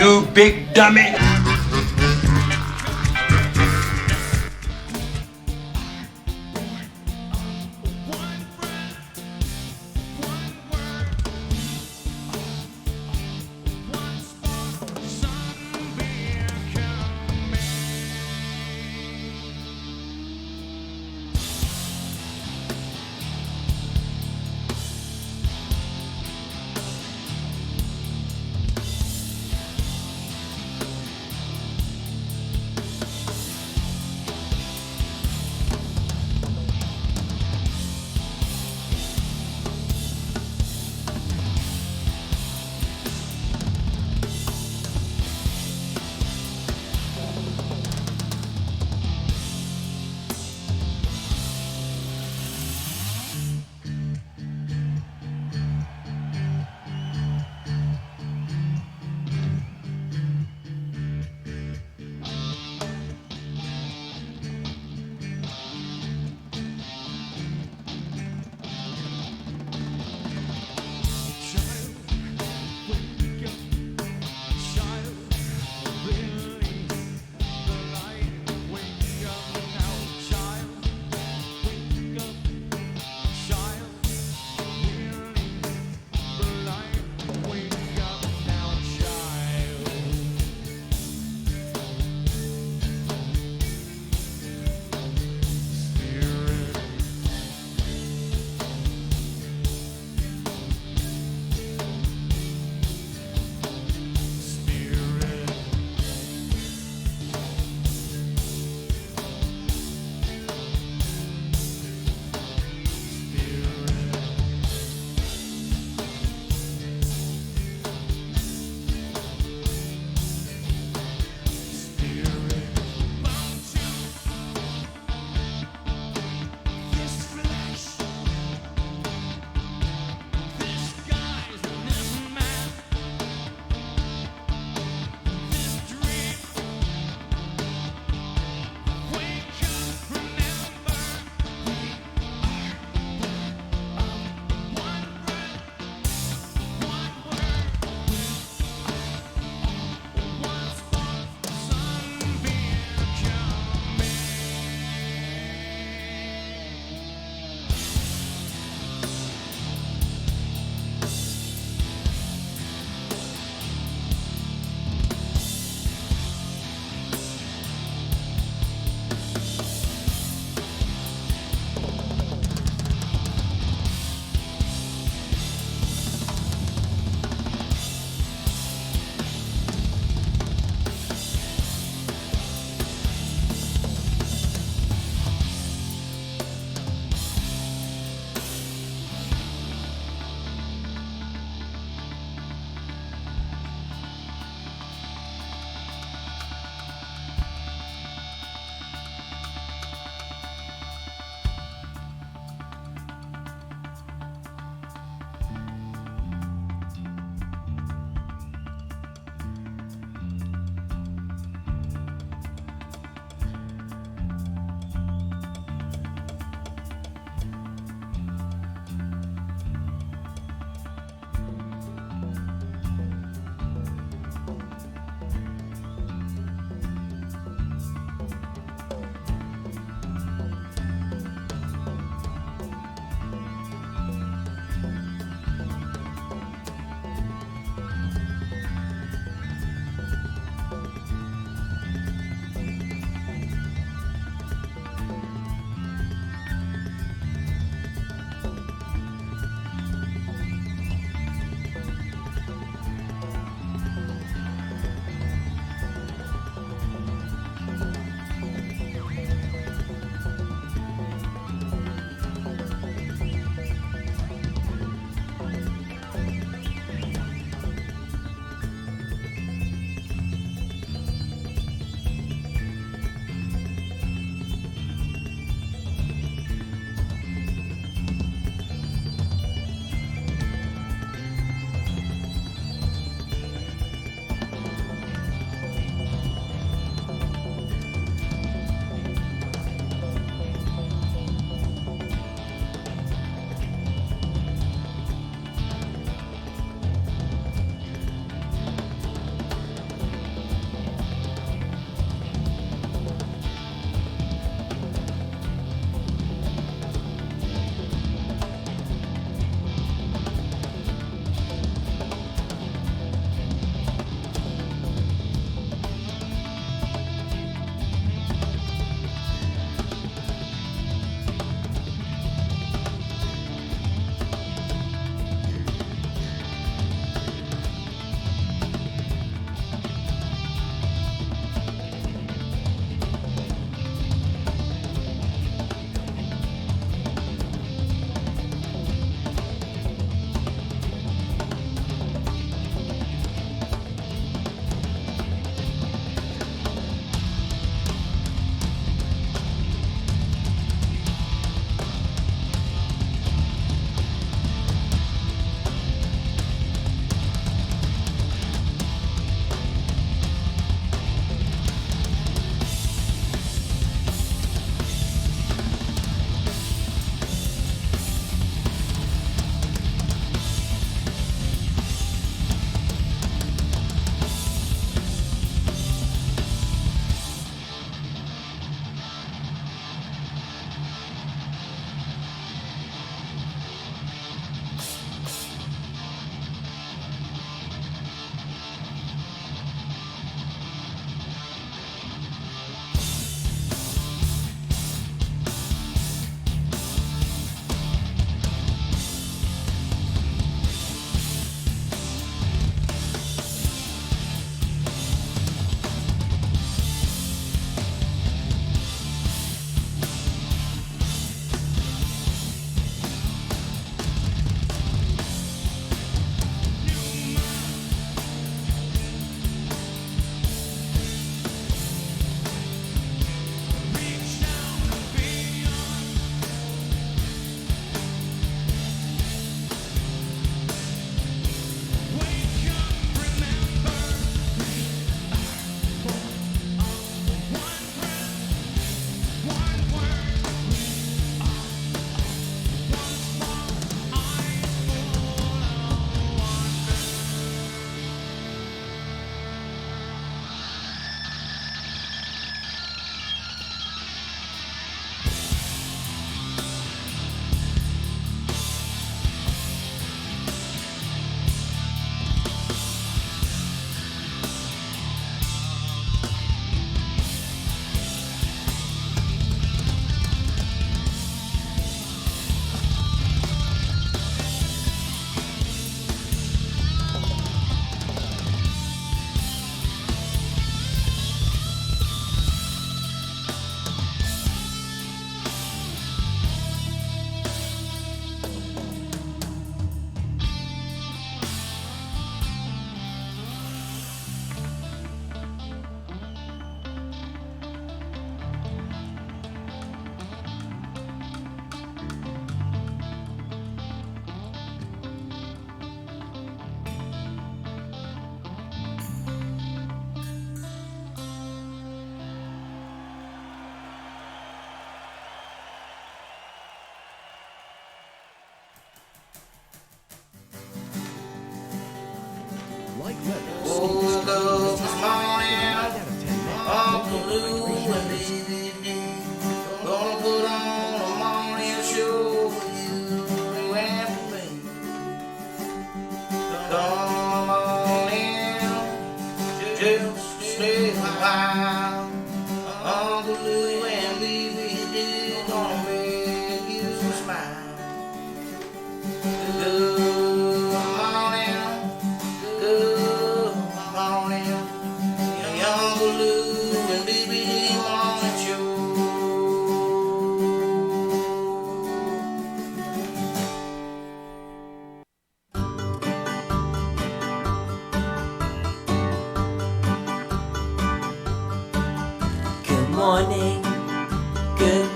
You big dummy.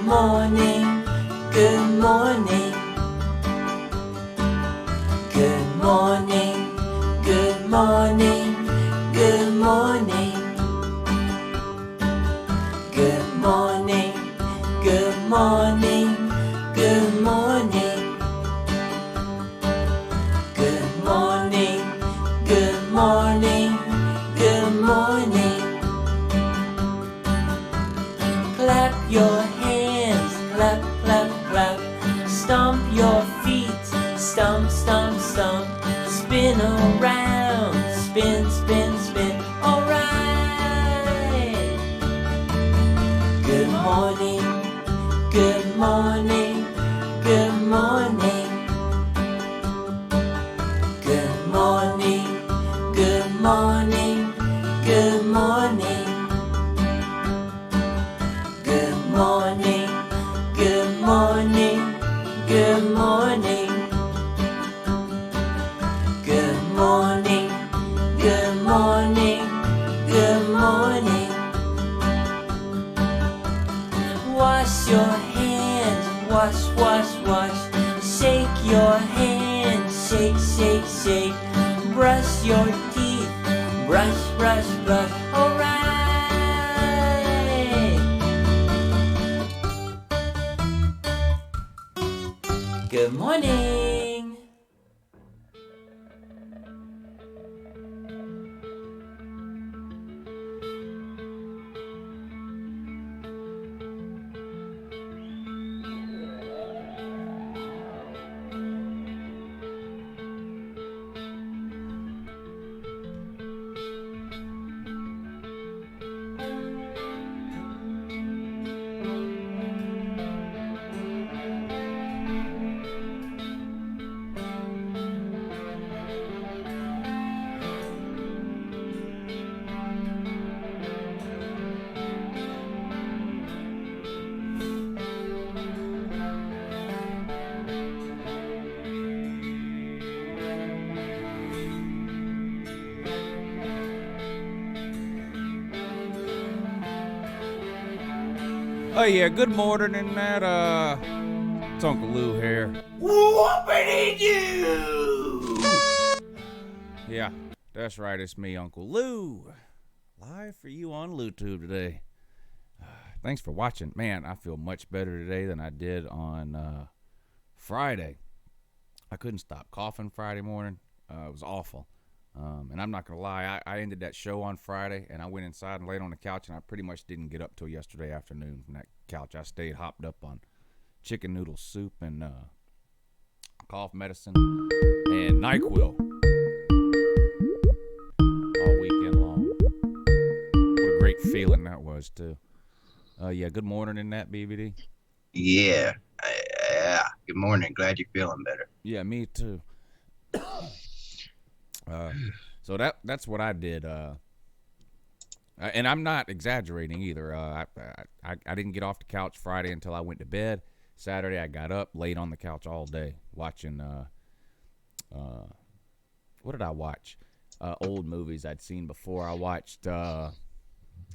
morning, good morning. Good morning, good morning, good morning. Good morning, good morning, good morning. Good morning, good morning, good morning. Clap your hands, clap, clap, clap. Stomp your feet, stomp, stomp, stomp. Spin around, spin, spin, spin. Alright. Good morning, good morning, good morning. Good morning, good morning, good morning. Good morning, good morning, good morning. Good morning, good morning, good morning. Wash your hands, wash, wash, wash. Shake your hands, shake, shake, shake. Brush your teeth, brush, brush, brush. Alright. Good morning. Oh yeah, good morning and that it's Uncle Lou here. Whoopity doo! Yeah, that's right, it's me, Uncle Lou. Live for you on LouTube today. Thanks for watching. Man, I feel much better today than I did on Friday. I couldn't stop coughing Friday morning. It was awful. And I'm not going to lie, I ended that show on Friday, and I went inside and laid on the couch, and I pretty much didn't get up till yesterday afternoon from that couch. I stayed hopped up on chicken noodle soup and cough medicine and NyQuil all weekend long. What a great feeling that was, too. Yeah, good morning in that, BBD. Yeah. Good morning. Glad you're feeling better. Yeah, me too. So that's what I did. And I'm not exaggerating either. I didn't get off the couch Friday until I went to bed. Saturday I got up, laid on the couch all day watching. What did I watch? Old movies I'd seen before. I watched. You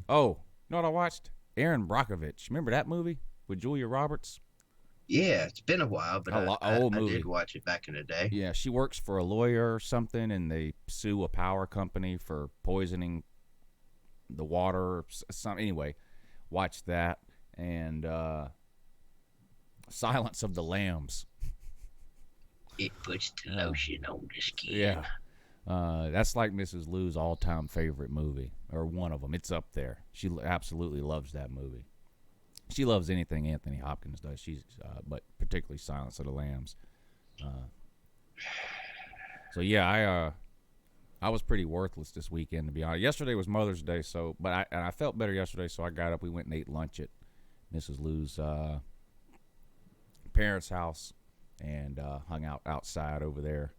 know what I watched? Aaron Brockovich. Remember that movie with Julia Roberts? Yeah, it's been a while, but I movie. did watch it back in the day. Yeah, she works for a lawyer or something, and they sue a power company for poisoning the water or something. Anyway, watch that. And Silence of the Lambs. It puts the lotion on the skin. Yeah. That's like Mrs. Lou's all-time favorite movie, or one of them. It's up there. She absolutely loves that movie. She loves anything Anthony Hopkins does. But particularly Silence of the Lambs. So yeah, I was pretty worthless this weekend, to be honest. Yesterday was Mother's Day, but I felt better yesterday, so I got up. We went and ate lunch at Mrs. Lou's parents' house and hung out outside over there.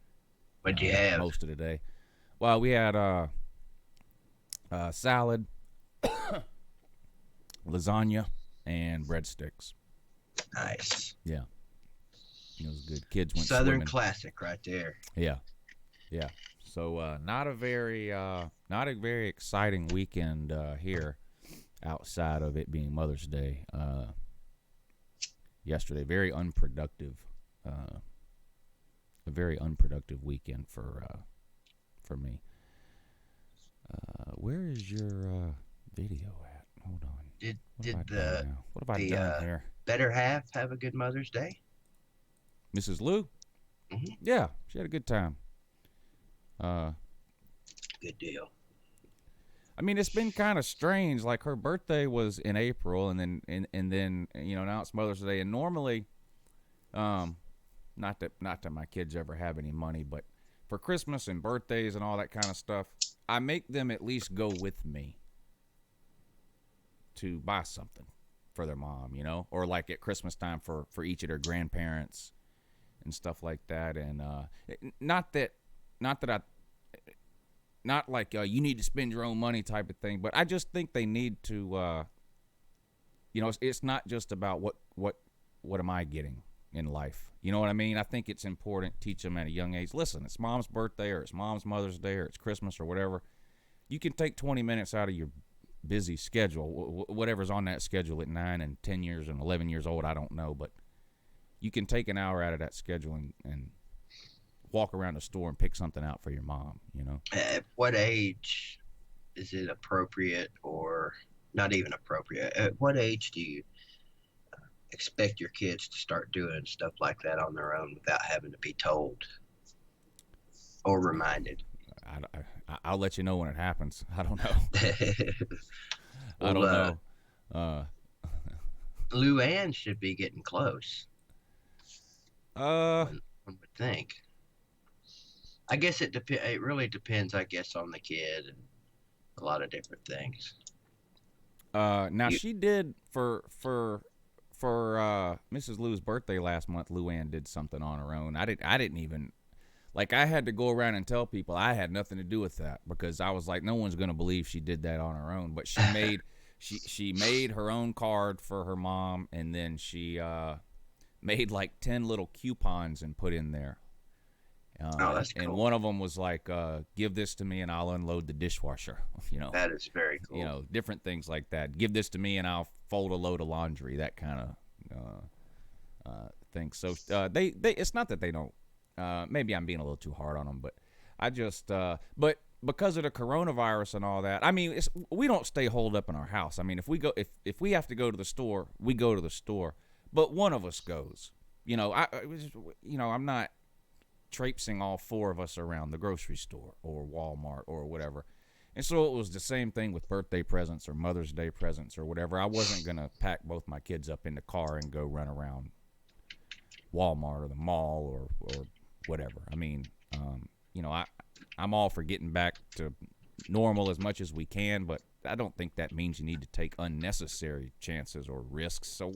What'd you have? Most of the day. Well, we had salad, lasagna, and breadsticks. Nice. Yeah. It was good. Kids went Southern swimming. classic right there. Yeah. So not a very exciting weekend here outside of it being Mother's Day. yesterday. Very unproductive. A very unproductive weekend for me. Where is your video at? Hold on. Did What did have I done now? What have I done here? better half have a good Mother's Day? Mrs. Lou? Mm-hmm. Yeah, she had a good time. Good deal. I mean, it's been kind of strange. Like her birthday was in April, and then now it's Mother's Day. And normally, not that my kids ever have any money, but for Christmas and birthdays and all that kind of stuff, I make them at least go with me to buy something for their mom, or like at Christmas time for each of their grandparents and stuff like that. And not like you need to spend your own money type of thing, but I just think they need to, it's not just about what am I getting in life. You know what I mean? I think it's important to teach them at a young age. Listen, it's mom's birthday, or it's mom's Mother's Day, or it's Christmas, or whatever. You can take 20 minutes out of your busy schedule, whatever's on that schedule at 9 and 10 years and 11 years old, I don't know, but you can take an hour out of that schedule and walk around the store and pick something out for your mom, At what age is it appropriate, or not even appropriate? At what age do you expect your kids to start doing stuff like that on their own without having to be told or reminded? I'll let you know when it happens. I don't know. I don't know. Luann should be getting close. One would think. I guess it really depends, I guess, on the kid and a lot of different things. Now she did for Mrs. Lou's birthday last month. Luann did something on her own. I didn't even. Like, I had to go around and tell people I had nothing to do with that, because I was like, no one's going to believe she did that on her own. But she made she made her own card for her mom, and then she made like 10 little coupons and put in there. That's cool. And one of them was like, give this to me and I'll unload the dishwasher. That is very cool. Different things like that. Give this to me and I'll fold a load of laundry, that kind of thing. So they it's not that they don't. Maybe I'm being a little too hard on them, but I just but because of the coronavirus and all that, I mean, we don't stay holed up in our house. I mean, if we have to go to the store, we go to the store, but one of us goes. I'm not traipsing all four of us around the grocery store or Walmart or whatever. And so it was the same thing with birthday presents or Mother's Day presents or whatever. I wasn't going to pack both my kids up in the car and go run around Walmart or the mall or whatever. I mean, I'm all for getting back to normal as much as we can, but I don't think that means you need to take unnecessary chances or risks. So,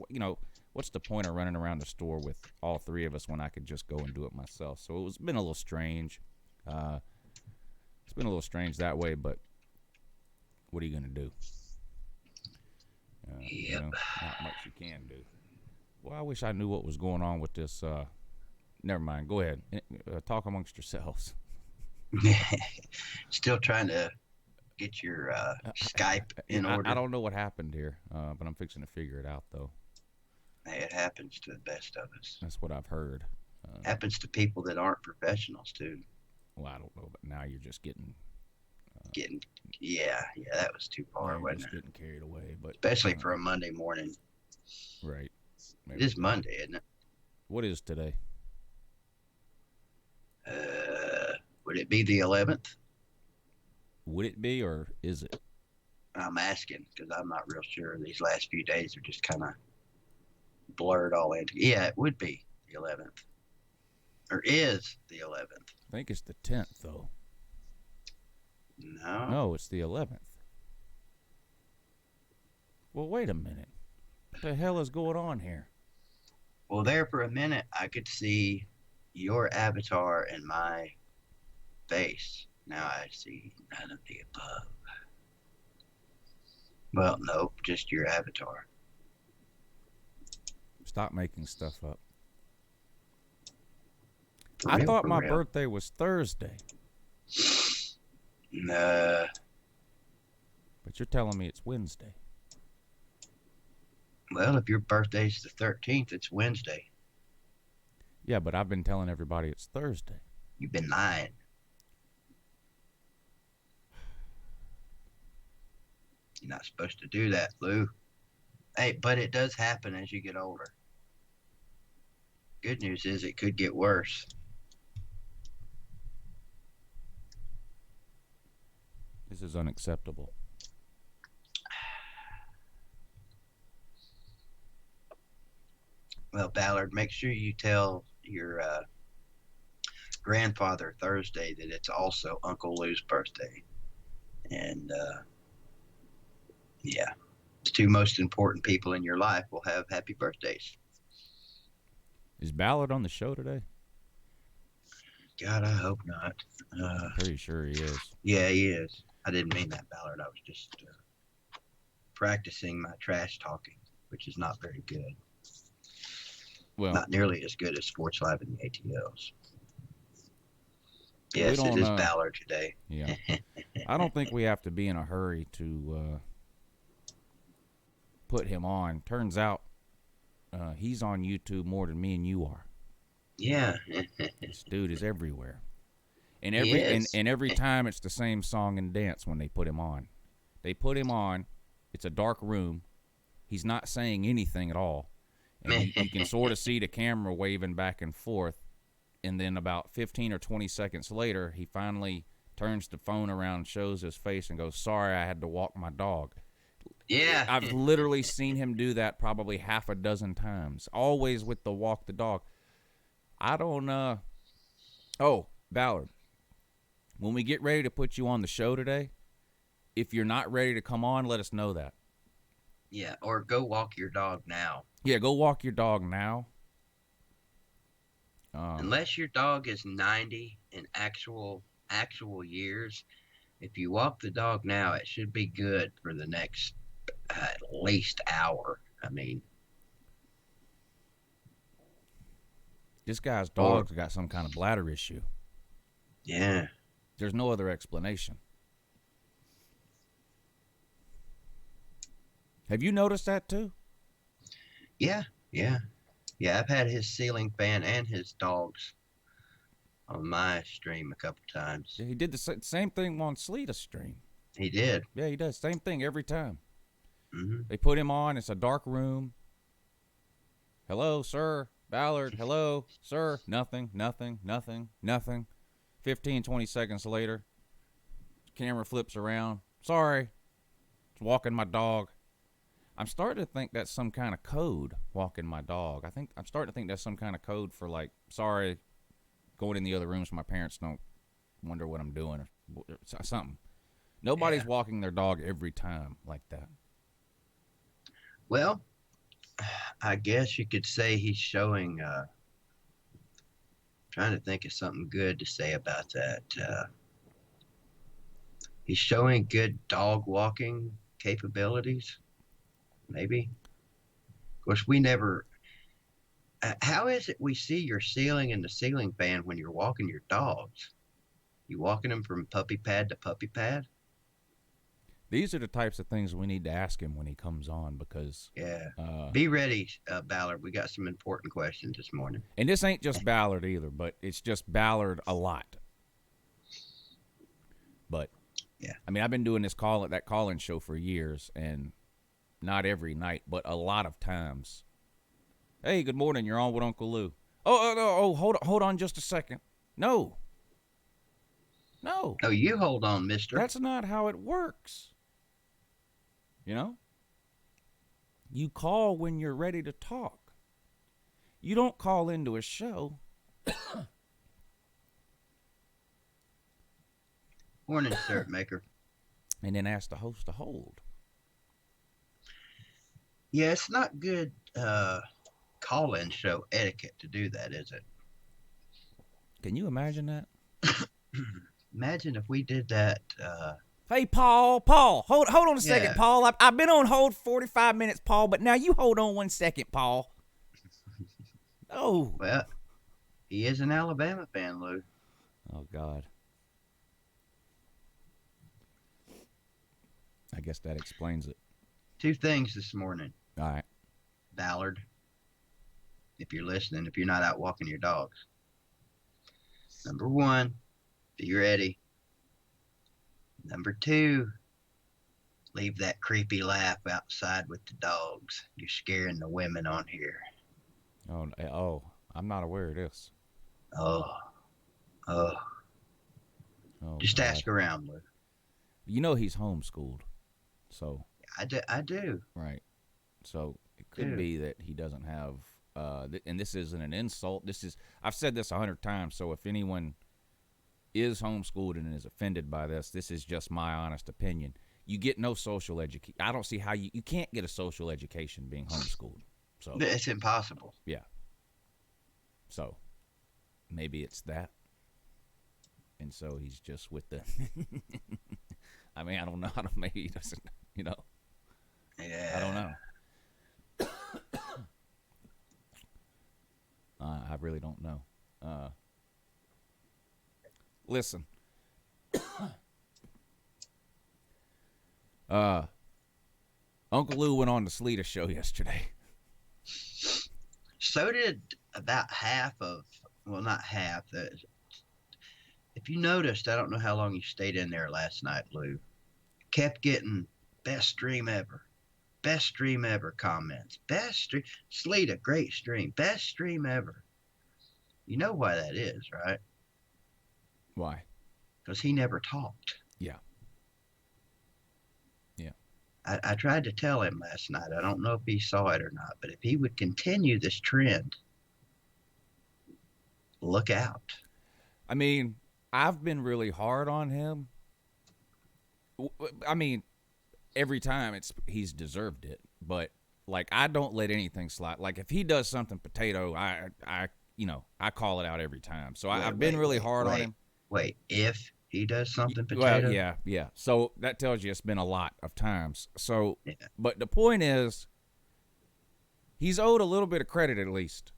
what's the point of running around the store with all three of us when I could just go and do it myself? So it's been a little strange. It's been a little strange that way, but what are you going to do? Yep. Not much you can do. Well, I wish I knew what was going on with this. Never mind. Go ahead. Talk amongst yourselves. Still trying to get your Skype in order. I don't know what happened here, but I'm fixing to figure it out, though. It happens to the best of us. That's what I've heard. Happens to people that aren't professionals, too. Well, I don't know, but now you're just getting... Yeah, that was too far, wasn't it? Getting carried away, but especially for a Monday morning. Right. Maybe. It is Monday, isn't it? What is today? Would it be the 11th? Would it be, or is it? I'm asking because I'm not real sure. These last few days are just kind of blurred all into. Yeah, it would be the 11th, or is the 11th. I think it's the 10th, though. No, it's the 11th. Well, wait a minute. What the hell is going on here? Well, there for a minute, I could see your avatar and my face. Now I see none of the above. Well, nope, just your avatar. Stop making stuff up. I thought my birthday was Thursday. Nah. But you're telling me it's Wednesday. Well, if your birthday's the 13th, it's Wednesday. Yeah, but I've been telling everybody it's Thursday. You've been lying. You're not supposed to do that, Lou. Hey, but it does happen as you get older. Good news is it could get worse. This is unacceptable. Well, Ballard, make sure you tell your grandfather Thursday that it's also Uncle Lou's birthday. And yeah, the two most important people in your life will have happy birthdays. Is Ballard on the show today? God, I hope not. I'm pretty sure he is. Yeah, he is. I didn't mean that, Ballard. I was just practicing my trash talking, which is not very good. Well, not nearly as good as Sports Live and the ATLs. we Yes, it don't, is Ballard today. Yeah. I don't think we have to be in a hurry to put him on. Turns out he's on YouTube more than me and you are. Yeah. This dude is everywhere. And He is. and every time it's the same song and dance when they put him on. They put him on. It's a dark room. He's not saying anything at all. And you can sort of see the camera waving back and forth. And then about 15 or 20 seconds later, he finally turns the phone around, shows his face, and goes, "Sorry, I had to walk my dog." Yeah. I've literally seen him do that probably half a dozen times, always with the walk the dog. I don't, oh, Ballard, when we get ready to put you on the show today, if you're not ready to come on, let us know that. Yeah, or go walk your dog now. Yeah, go walk your dog now. Unless your dog is 90 in actual years, if you walk the dog now, it should be good for the next at least hour. I mean, this guy's dog's got some kind of bladder issue. Yeah. There's no other explanation. Have you noticed that too? Yeah. I've had his ceiling fan and his dogs on my stream a couple times. Yeah, he did the same thing on Sleeta's stream. He did. Yeah, he does. Same thing every time. Mm-hmm. They put him on. It's a dark room. Hello, sir. Ballard. Hello, sir. Nothing. 15, 20 seconds later, camera flips around. Sorry. It's walking my dog. I'm starting to think that's some kind of code, walking my dog. I'm starting to think that's some kind of code for, like, sorry, going in the other room so my parents don't wonder what I'm doing or something. Nobody's walking their dog every time like that. Well, I guess you could say he's showing, trying to think of something good to say about that. He's showing good dog walking capabilities. Maybe. Of course, we never. How is it we see your ceiling and the ceiling fan when you're walking your dogs? You walking them from puppy pad to puppy pad? These are the types of things we need to ask him when he comes on because... Yeah. Be ready, Ballard. We got some important questions this morning. And this ain't just Ballard either, but it's just Ballard a lot. But, yeah. I mean, I've been doing that call-in show for years, and not every night, but a lot of times. Hey, good morning. You're on with Uncle Lou. Hold on just a second. No. Oh, you hold on, mister. That's not how it works. You know? You call when you're ready to talk. You don't call into a show. Morning, syrup maker. And then ask the host to hold. Yeah, it's not good call-in show etiquette to do that, is it? Can you imagine that? Imagine if we did that. Hey, Paul, hold on a second, Paul. I've been on hold 45 minutes, Paul, but now you hold on 1 second, Paul. Oh. Well, he is an Alabama fan, Lou. Oh, God. I guess that explains it. Two things this morning. All right. Ballard, if you're listening, if you're not out walking your dogs. Number one, be ready. Number two, leave that creepy laugh outside with the dogs. You're scaring the women on here. Oh, I'm not aware of this. Oh, oh. Oh, Just God. ask around, Lou. You know he's homeschooled, so I do. right. So it could be that he doesn't have. And this isn't an insult. I've said this 100 times. So if anyone is homeschooled and is offended by this is just my honest opinion. You get no social education. I don't see how you can't get a social education being homeschooled. So It's impossible. yeah. So maybe it's that. And so he's just with the I mean, I don't know. Maybe he doesn't, Yeah. I don't know. I really don't know. Listen. Uncle Lou went on the Sleeta show yesterday. So did about half of, well, not half. If you noticed, I don't know how long you stayed in there last night, Lou. Kept getting best stream ever. Best stream ever comments. Best stream. Sleeta, great stream. Best stream ever. You know why that is, right? Why? Because he never talked. Yeah. Yeah. I tried to tell him last night. I don't know if he saw it or not, but if he would continue this trend, look out. I mean, I've been really hard on him. I mean, every time he's deserved it, but like I don't let anything slide. Like if he does something potato, I call it out every time. So I've been really hard on him. Wait, if he does something potato? Well, yeah. So that tells you it's been a lot of times. So, Yeah. But the point is, he's owed a little bit of credit at least.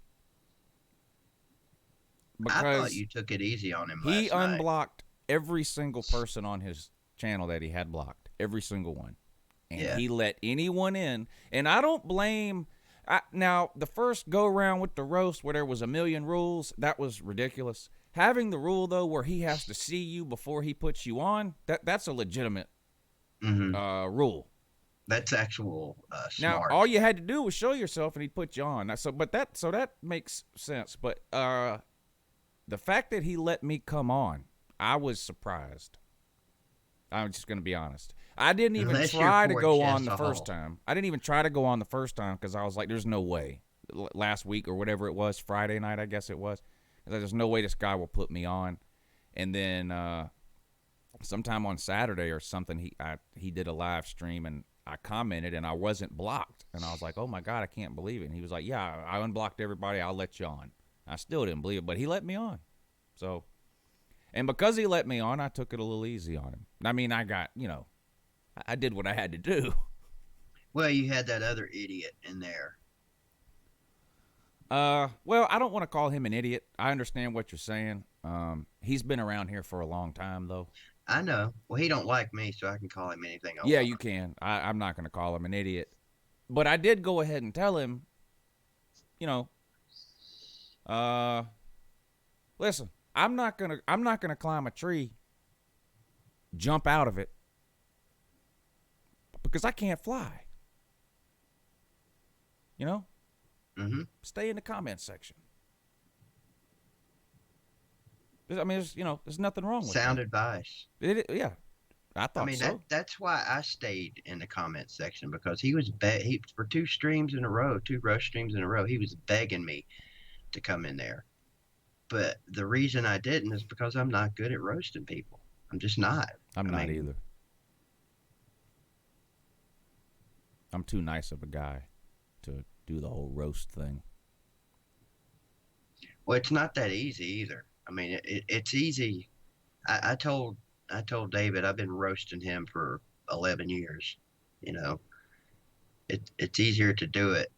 I thought Because you took it easy on him he last night. unblocked every single person on his channel that he had blocked. Every single one. And he let anyone in. And I don't blame... Now, the first go-round with the roast where there was a million rules, that was ridiculous. Having the rule, though, where he has to see you before he puts you on, that's a legitimate rule. That's actual Now, smart. all you had to do was show yourself, and he'd put you on. So that makes sense. But the fact that he let me come on, I was surprised. I'm just going to be honest. I didn't even try to go on the first time. I didn't even try to go on the first time because I was like, there's no way. Last week or whatever it was, Friday night, I guess it was. There's no way this guy will put me on. And then sometime on Saturday or something, he did a live stream, and I commented, and I wasn't blocked. And I was like, oh, my God, I can't believe it. And he was like, yeah, I unblocked everybody. I'll let you on. I still didn't believe it, but he let me on. So, and because he let me on, I took it a little easy on him. I mean, I got, I did what I had to do. Well, you had that other idiot in there. Well, I don't want to call him an idiot. I understand what you're saying. He's been around here for a long time, though. I know. Well, he don't like me, so I can call him anything I want. Yeah, you can. I'm not going to call him an idiot. But I did go ahead and tell him, listen, I'm not gonna climb a tree, jump out of it, because I can't fly. Mm-hmm. Stay in the comment section. I mean, there's nothing wrong with Sound that. advice. Yeah, I thought so. That's why I stayed in the comment section, because he was for 2 streams in a row, 2 roast streams in a row, he was begging me to come in there. But the reason I didn't is because I'm not good at roasting people. I'm just not. I'm not either. I'm too nice of a guy to do the whole roast thing. Well, it's not that easy either. I mean, it's easy. I told David I've been roasting him for 11 years. It's easier to do it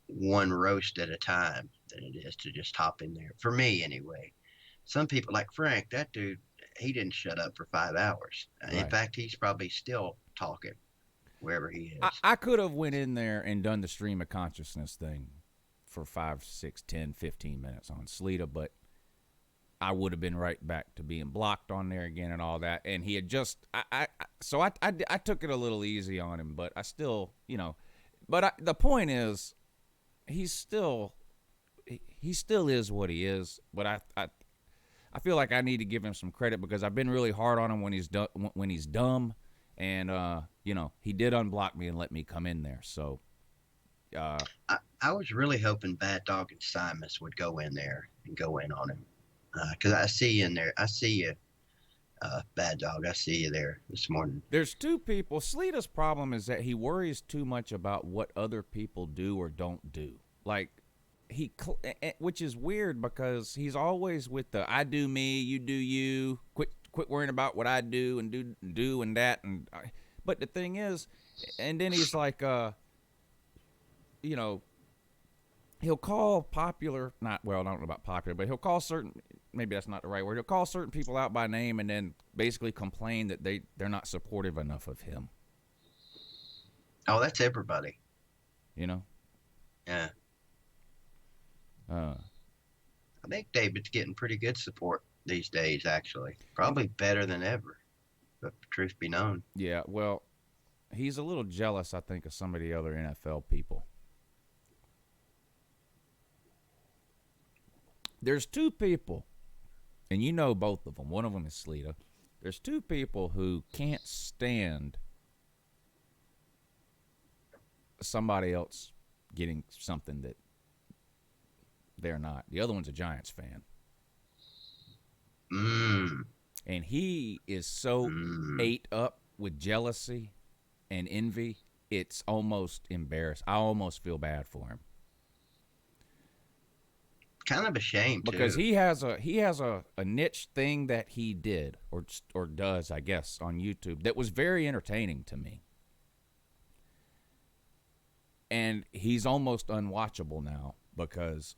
one roast at a time than it is to just hop in there. For me, anyway. Some people, like Frank, that dude, he didn't shut up for 5 hours. Right. In fact, he's probably still talking. wherever he I, is. I could have went in there and done the stream of consciousness thing for 5, 6, 10, 15 minutes on Sleeta, but I would have been right back to being blocked on there again and all that. And he had just, so I took it a little easy on him, but I still, but the point is, he still is what he is. But I feel like I need to give him some credit because I've been really hard on him when he's dumb, and he did unblock me and let me come in there. So, I was really hoping Bad Dog and Simus would go in there and go in on him. Because I see you in there. I see you, Bad Dog. I see you there this morning. There's two people. Sleeta's problem is that he worries too much about what other people do or don't do. Like, which is weird because he's always with the I do me, you do you. Quit worrying about what I do and do and that. But the thing is, and then he's like, he'll call popular, I don't know about popular, but he'll call certain, maybe that's not the right word, he'll call certain people out by name and then basically complain that they're not supportive enough of him. Oh, that's everybody. Yeah. I think David's getting pretty good support these days, actually. Probably better than ever, but truth be known. Yeah, well, he's a little jealous, I think, of some of the other NFL people. There's two people, and you know both of them. One of them is Sleeta. There's two people who can't stand somebody else getting something that they're not. The other one's a Giants fan. And he is so ate up with jealousy and envy, it's almost embarrassing. I almost feel bad for him. Kind of a shame because he has a niche thing that he did or does, I guess, on YouTube that was very entertaining to me, and he's almost unwatchable now because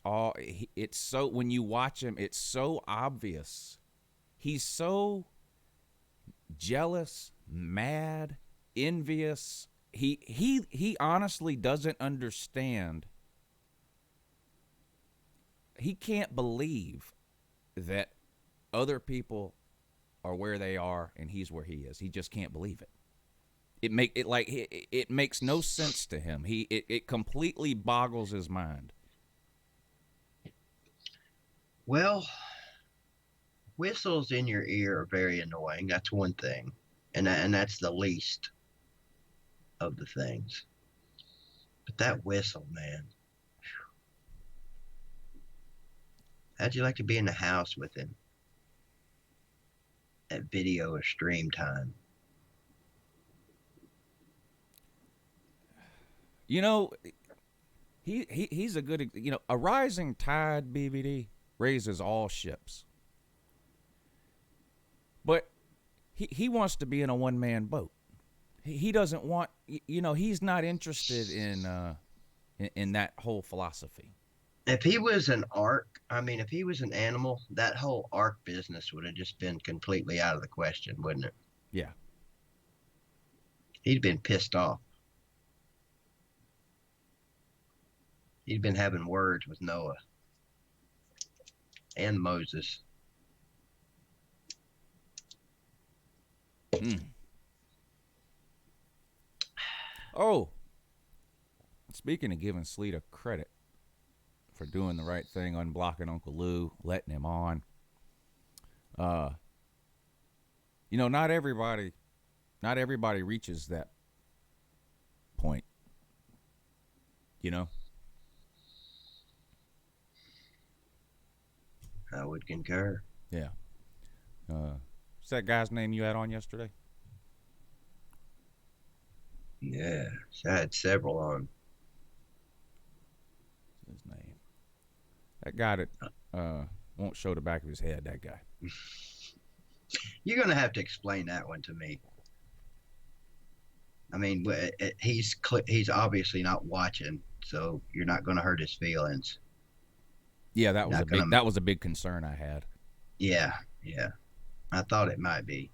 it's so, when you watch him, it's so obvious he's so jealous, mad, envious. He honestly doesn't understand. He can't believe that other people are where they are and he's where he is. He just can't believe it. It makes no sense to him. It completely boggles his mind. Well, whistles in your ear are very annoying. That's one thing, and that's the least of the things. But that whistle, man. How'd you like to be in the house with him at video or stream time? He's a good, a rising tide, BVD, raises all ships. But he wants to be in a one-man boat. He doesn't want, he's not interested in that whole philosophy. If he was an if he was an animal, that whole ark business would have just been completely out of the question, wouldn't it? Yeah. He'd been pissed off. He'd been having words with Noah and Moses. Oh, speaking of giving Sleeta credit for doing the right thing, unblocking Uncle Lou, letting him on. Not everybody reaches that point. I would concur. Yeah. What's that guy's name you had on yesterday? Yeah, I had several on. What's his name? That guy that won't show the back of his head, that guy. You're going to have to explain that one to me. I mean, he's obviously not watching, so you're not going to hurt his feelings. Yeah, that was a big concern I had. Yeah. I thought it might be.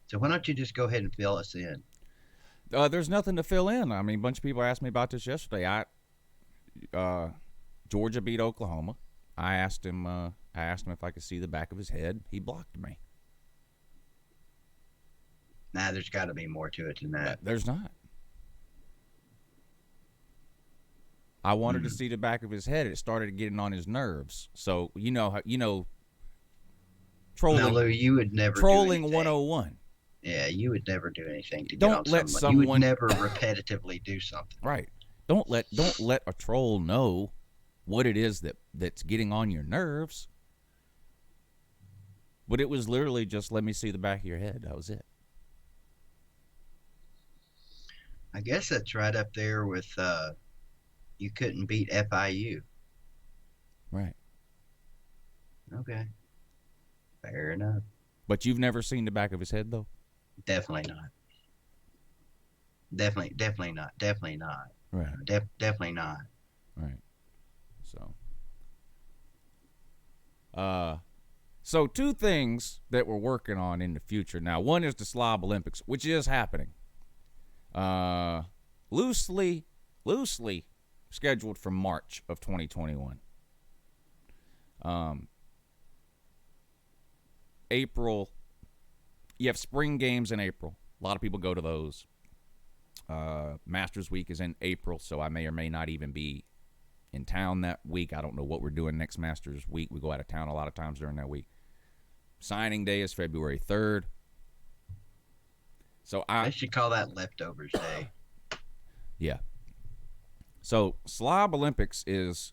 So why don't you just go ahead and fill us in? There's nothing to fill in. I mean, a bunch of people asked me about this yesterday. Georgia beat Oklahoma. I asked him if I could see the back of his head. He blocked me. Nah, there's got to be more to it than that. There's not. I wanted to see the back of his head. It started getting on his nerves. So trolling. Now, Lou, you would never trolling do 101. Yeah, you would never do anything to Don't get on let someone. You would never repetitively do something. Right. Don't let a troll know what it is that's getting on your nerves. But it was literally just, let me see the back of your head. That was it. I guess that's right up there with you couldn't beat FIU. Right. Okay. Fair enough. But you've never seen the back of his head, though? Definitely not. Definitely not. Definitely not. Right. Definitely not. Right. So two things that we're working on in the future. Now, one is the Slob Olympics, which is happening. Loosely scheduled for March of 2021. April, you have spring games in April. A lot of people go to those. Masters Week is in April, so I may or may not even be in town that week. I don't know what we're doing next Masters Week. We go out of town a lot of times during that week. Signing day is February 3rd. So I should call that Leftovers Day. Yeah. So Slob Olympics it's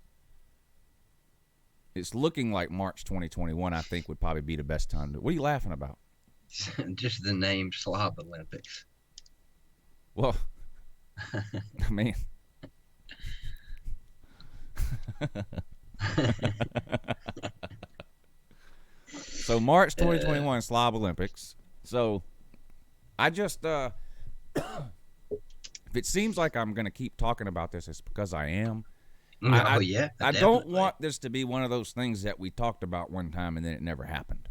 looking like March 2021, I think, would probably be the best time. What are you laughing about? Just the name Slob Olympics. Well, I mean, so March 2021 Slob Olympics. So I just if it seems like I'm going to keep talking about this, it's because I am. Yeah. I don't want this to be one of those things that we talked about one time and then it never happened.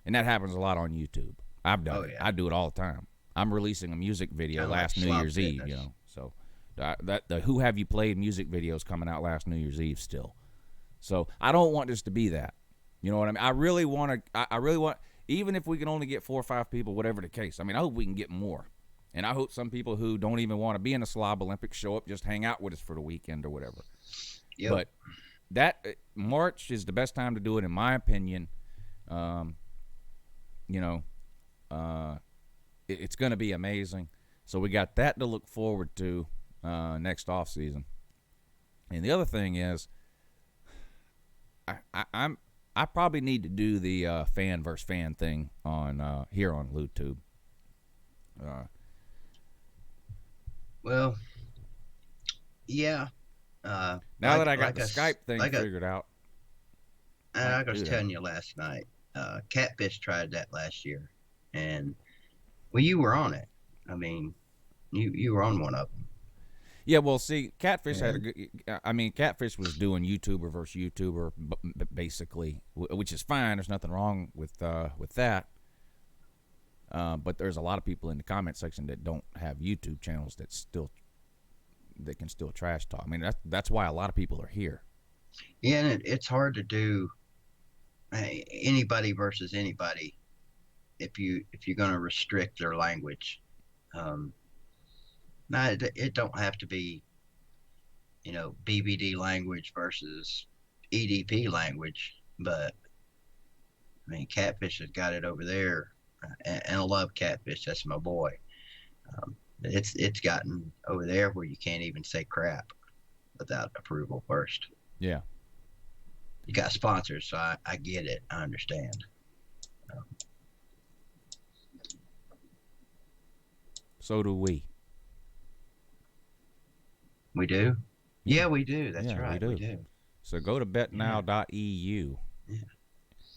And that happens a lot on YouTube. I've done it. I do it all the time. I'm releasing a music video last New Year's Eve, So the Who Have You Played music videos coming out last New Year's Eve still. So I don't want this to be that. You know what I mean? I really want, even if we can only get 4 or 5 people, whatever the case. I mean, I hope we can get more. And I hope some people who don't even want to be in the Slob Olympics show up, just hang out with us for the weekend or whatever. Yep. But March is the best time to do it, in my opinion. It's going to be amazing. So we got that to look forward to next off season. And the other thing is, I probably need to do the fan versus fan thing on here on YouTube. Well, yeah. Now that I got the Skype thing figured out. And I was telling you last night, Catfish tried that last year. And, well, you were on it. I mean, you were on one of them. Yeah, well, see, Catfish had a good. I mean, Catfish was doing YouTuber versus YouTuber, basically, which is fine. There's nothing wrong with that. But there's a lot of people in the comment section that don't have YouTube channels that can still trash talk. I mean, that's why a lot of people are here. Yeah, and it's hard to do anybody versus anybody if you're going to restrict their language. Now, it don't have to be, BBD language versus EDP language, but I mean, Catfish has got it over there, and I love Catfish. That's my boy. It's gotten over there where you can't even say crap without approval first. Yeah. You got sponsors, so I get it. I understand. So do we. We do? Yeah, we do. That's right. We do. So go to betnow.eu. Yeah.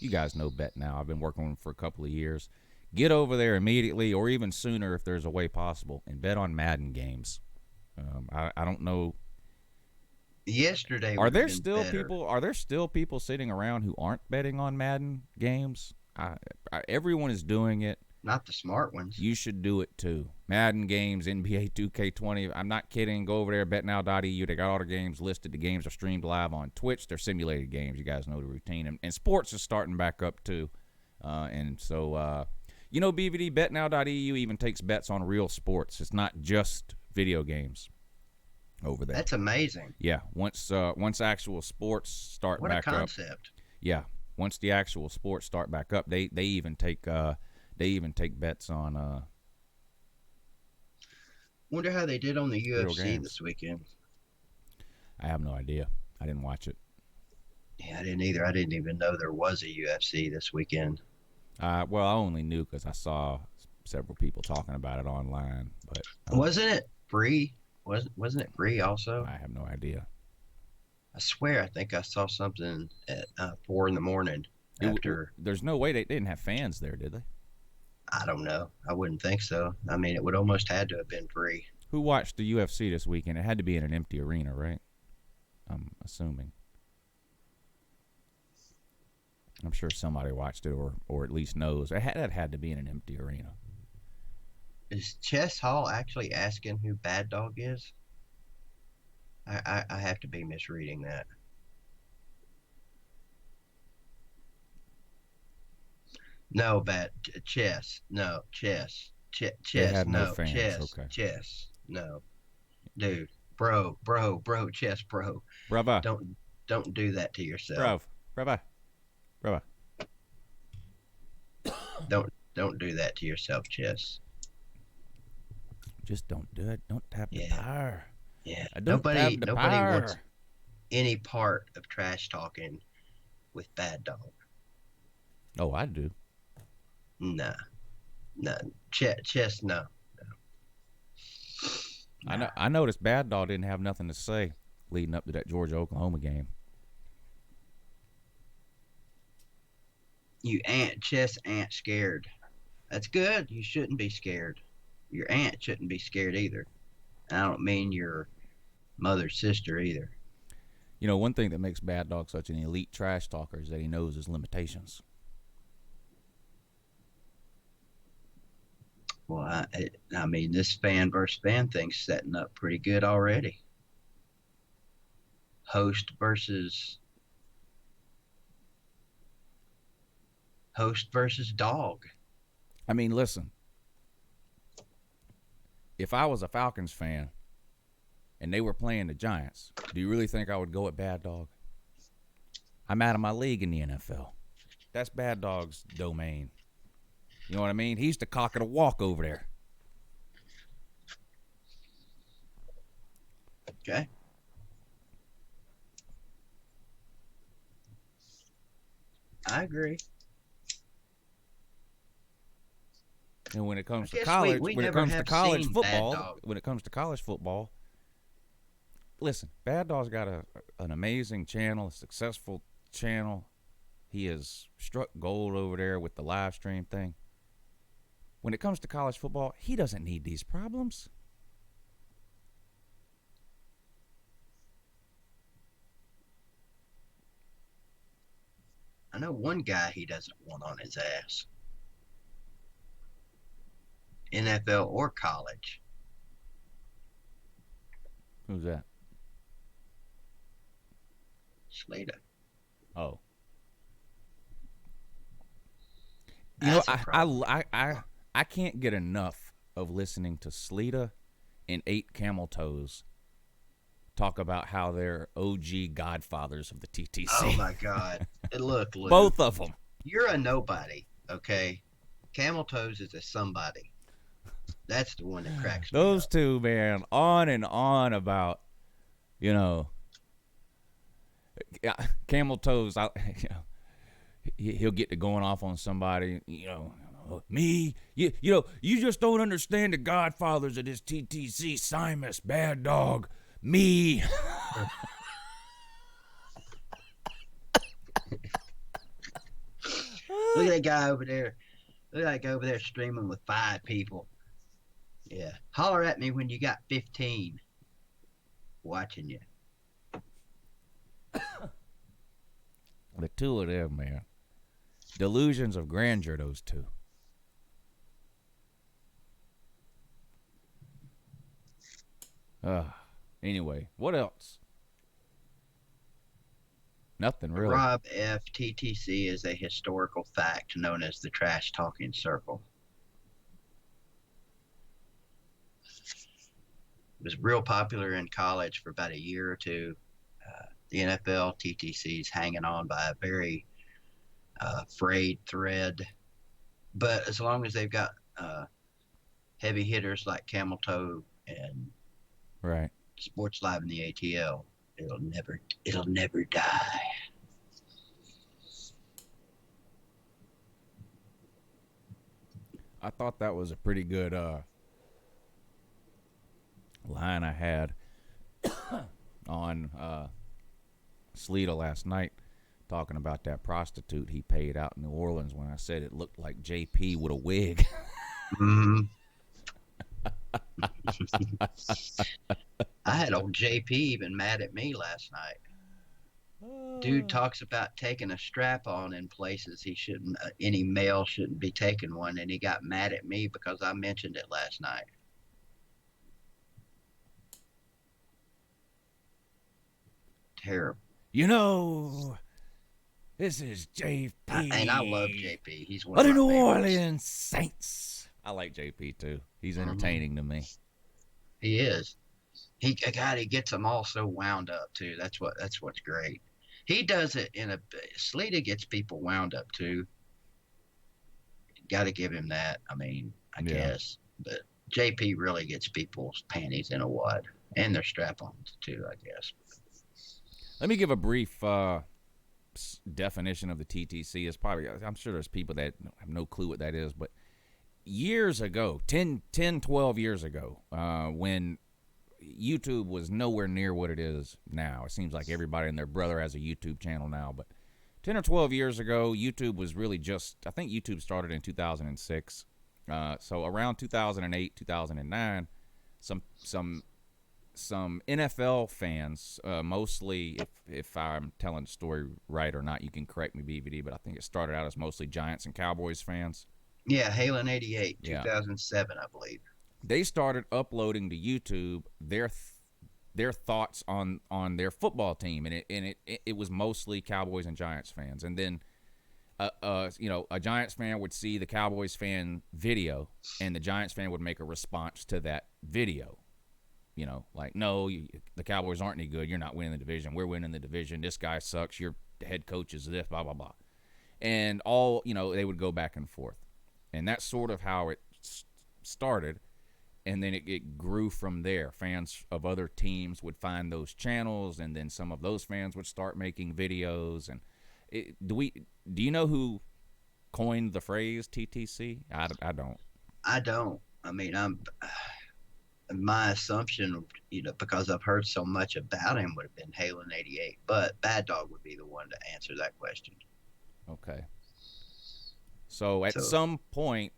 You guys know BetNow. I've been working on them for a couple of years. Get over there immediately, or even sooner if there's a way possible, and bet on Madden games. I don't know. Yesterday, are there still people sitting around who aren't betting on Madden games? Everyone is doing it. Not the smart ones. You should do it too. Madden games, NBA 2K20. I'm not kidding. Go over there, betnow.eu. They got all the games listed. The games are streamed live on Twitch. They're simulated games. You guys know the routine. And sports is starting back up too. And so, BVD, betnow.eu even takes bets on real sports. It's not just video games over there. That's amazing. Yeah. Once actual sports start What back a up. concept. Yeah. Once the actual sports start back up, they even take bets on. Wonder how they did on the Real UFC games. this weekend. I have no idea. I didn't watch it. Yeah, I didn't either. I didn't even know there was a UFC this weekend. Well, I only knew because I saw several people talking about it online. But Wasn't it free? Wasn't it free also? I have no idea. I swear, I think I saw something at 4 in the morning after. There's no way they didn't have fans there, did they? I don't know. I wouldn't think so. I mean, it would almost had to have been free. Who watched the UFC this weekend? It had to be in an empty arena, right? I'm assuming. I'm sure somebody watched it or at least knows. It had to be in an empty arena. Is Chess Hall actually asking who Bad Dog is? I have to be misreading that. No, Chess. No, Chess. Chess. had no No, fans, Chess. okay. Chess. No. Dude. Bro. Chess, bro. Brava. Don't do that to yourself. Brava. Don't do that to yourself, Chess. Just don't do it. Don't tap the Yeah. power. Yeah. Nobody wants any part of trash talking with Bad Dog. Oh, I do. Nah. Chess, no. I noticed Bad Dog didn't have nothing to say leading up to that Georgia-Oklahoma game. Chess ain't scared. That's good. You shouldn't be scared. Your aunt shouldn't be scared either. I don't mean your mother's sister either. You know, one thing that makes Bad Dog such an elite trash talker is that he knows his limitations. Well, I mean, this fan versus fan thing's setting up pretty good already. Host versus dog. I mean, listen. If I was a Falcons fan and they were playing the Giants, do you really think I would go at Bad Dog? I'm out of my league in the NFL. That's Bad Dog's domain. You know what I mean? He's the cock of the walk over there. Okay. I agree. And when it comes to guess college, we when it never comes to have college seen Bad football, Dog. when it comes to college football, listen, Bad Dog's got an amazing channel, a successful channel. He has struck gold over there with the live stream thing. When it comes to college football, he doesn't need these problems. I know one guy he doesn't want on his ass. NFL or college. Who's that? Slater. Oh. You know, That's a problem. I can't get enough of listening to Sleeta and 8 Camel Toes talk about how they're OG godfathers of the TTC. Oh my God. Look, Lou, Both of them. you're a nobody, okay? Camel Toes is a somebody. That's the one that cracks me Those up. two, man, on and on about, you know, Camel Toes. He'll get to going off on somebody, you know. Me, you just don't understand the godfathers of this TTC. Simus, Bad Dog, me. Look at that guy over there. Look at that guy over there streaming with 5 people. Yeah. Holler at me when you got 15 watching you. The two of them, man. Delusions of grandeur, those two. Anyway, what else? Nothing really. Rob F. TTC is a historical fact known as the trash talking circle. It was real popular in college for about a year or two. The NFL, TTC's hanging on by a very frayed thread. But as long as they've got heavy hitters like Camel Toe and Right. Sports Live in the ATL, it'll never die. I thought that was a pretty good line I had on Sleeta last night, talking about that prostitute he paid out in New Orleans when I said it looked like JP with a wig. Mm-hmm. I had old JP even mad at me last night. Dude talks about taking a strap on in places he shouldn't, any male shouldn't be taking one, and he got mad at me because I mentioned it last night. Terrible. You know, this is JP. And I love JP. He's one of of the my New favorites. Orleans Saints. I like JP too. He's entertaining to me. He is. He gets them all so wound up too. That's what's great. He does it in a. Sleeta gets people wound up too. Got to give him that. I mean, I guess, but JP really gets people's panties in a wad and their strap-ons too, I guess. Let me give a brief definition of the TTC. I'm sure there's people that have no clue what that is, but years ago, 10, 12 years ago, when YouTube was nowhere near what it is now. It seems like everybody and their brother has a YouTube channel now, but 10 or 12 years ago, YouTube was really I think YouTube started in 2006. So around 2008, 2009, some NFL fans, mostly, if I'm telling the story right or not, you can correct me, BVD, but I think it started out as mostly Giants and Cowboys fans. Yeah, Halen 88, 2007, I believe. They started uploading to YouTube their thoughts on their football team, and it was mostly Cowboys and Giants fans. And then a Giants fan would see the Cowboys fan video, and the Giants fan would make a response to that video. Like, no, the Cowboys aren't any good. You're not winning the division. We're winning the division. This guy sucks. Your head coach is this, blah, blah, blah. And they would go back and forth. And that's sort of how it started. And then it grew from there. Fans of other teams would find those channels, and then some of those fans would start making videos. And do you know who coined the phrase TTC? I don't. I don't. I mean, my assumption, because I've heard so much about him, would have been Halen 88. But Bad Dog would be the one to answer that question. Okay. So at some point,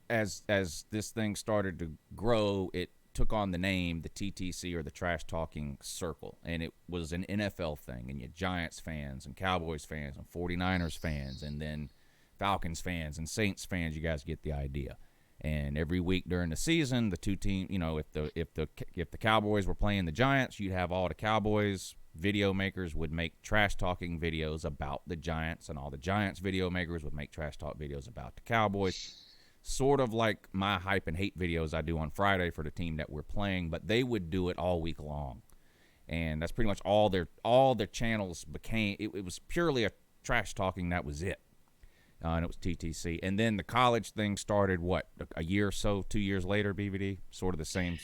as this thing started to grow, it took on the name the TTC, or the Trash Talking Circle, and it was an NFL thing, and you had Giants fans and Cowboys fans and 49ers fans, and then Falcons fans and Saints fans. You guys get the idea. And every week during the season, the two teams, if the Cowboys were playing the Giants, you'd have all the Cowboys video makers would make trash talking videos about the Giants, and all the Giants video makers would make trash talk videos about the Cowboys. Sort of like my hype and hate videos I do on Friday for the team that we're playing, but they would do it all week long. And that's pretty much all their channels became. It was purely a trash talking, that was it. And it was TTC. And then the college thing started, a year or so, 2 years later, BVD? Sort of the same,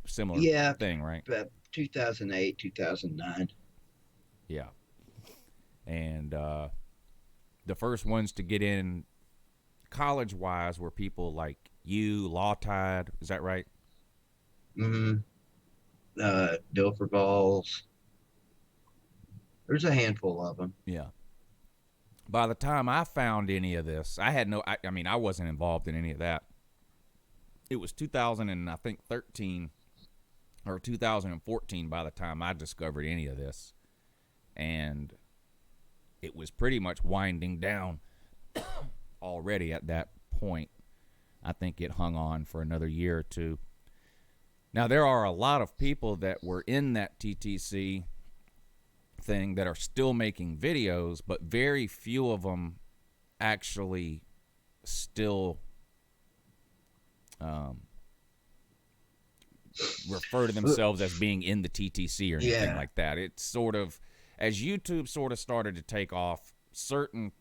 similar thing, right? 2008, 2009. Yeah. And the first ones to get in college-wise were people like you, Law Tide. Is that right? Mm-hmm. Dilfer Balls. There's a handful of them. Yeah. By the time I found any of this, I wasn't involved in any of that. It was 2013 or 2014 by the time I discovered any of this. And it was pretty much winding down already at that point. I think it hung on for another year or two. Now, there are a lot of people that were in that TTC thing that are still making videos, but very few of them actually still refer to themselves as being in the TTC or anything like that. It's sort of, as YouTube sort of started to take off, certain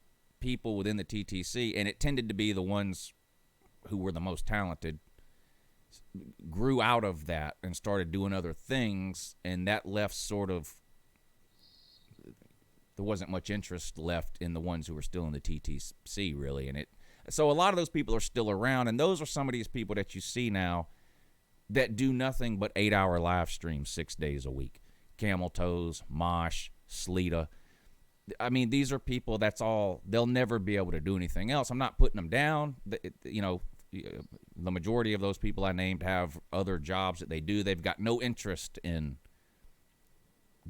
people within the TTC, and it tended to be the ones who were the most talented, grew out of that and started doing other things, and that left sort of, there wasn't much interest left in the ones who were still in the TTC, really. And so a lot of those people are still around, and those are some of these people that you see now that do nothing but 8-hour live streams 6 days a week. Camel Toes, Mosh, Sleeta. I mean, these are people, that's all, they'll never be able to do anything else. I'm not putting them down. You know, the majority of those people I named have other jobs that they do. They've got no interest in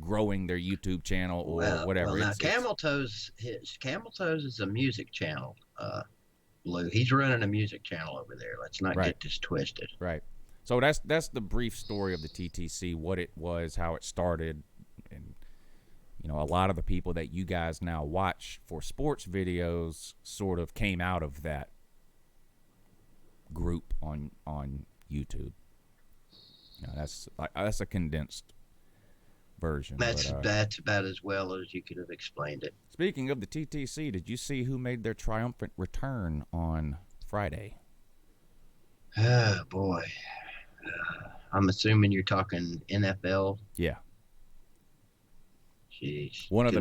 growing their YouTube channel or whatever. Well, now Camel Toes is a music channel. Lou, he's running a music channel over there. Let's not get this twisted. Right. So that's the brief story of the TTC, what it was, how it started, and you know, a lot of the people that you guys now watch for sports videos sort of came out of that group on YouTube. You know, that's a condensed version. That's about as well as you could have explained it. Speaking of the TTC, did you see who made their triumphant return on Friday? Oh boy, I'm assuming you're talking NFL. Yeah. Jeez. One of the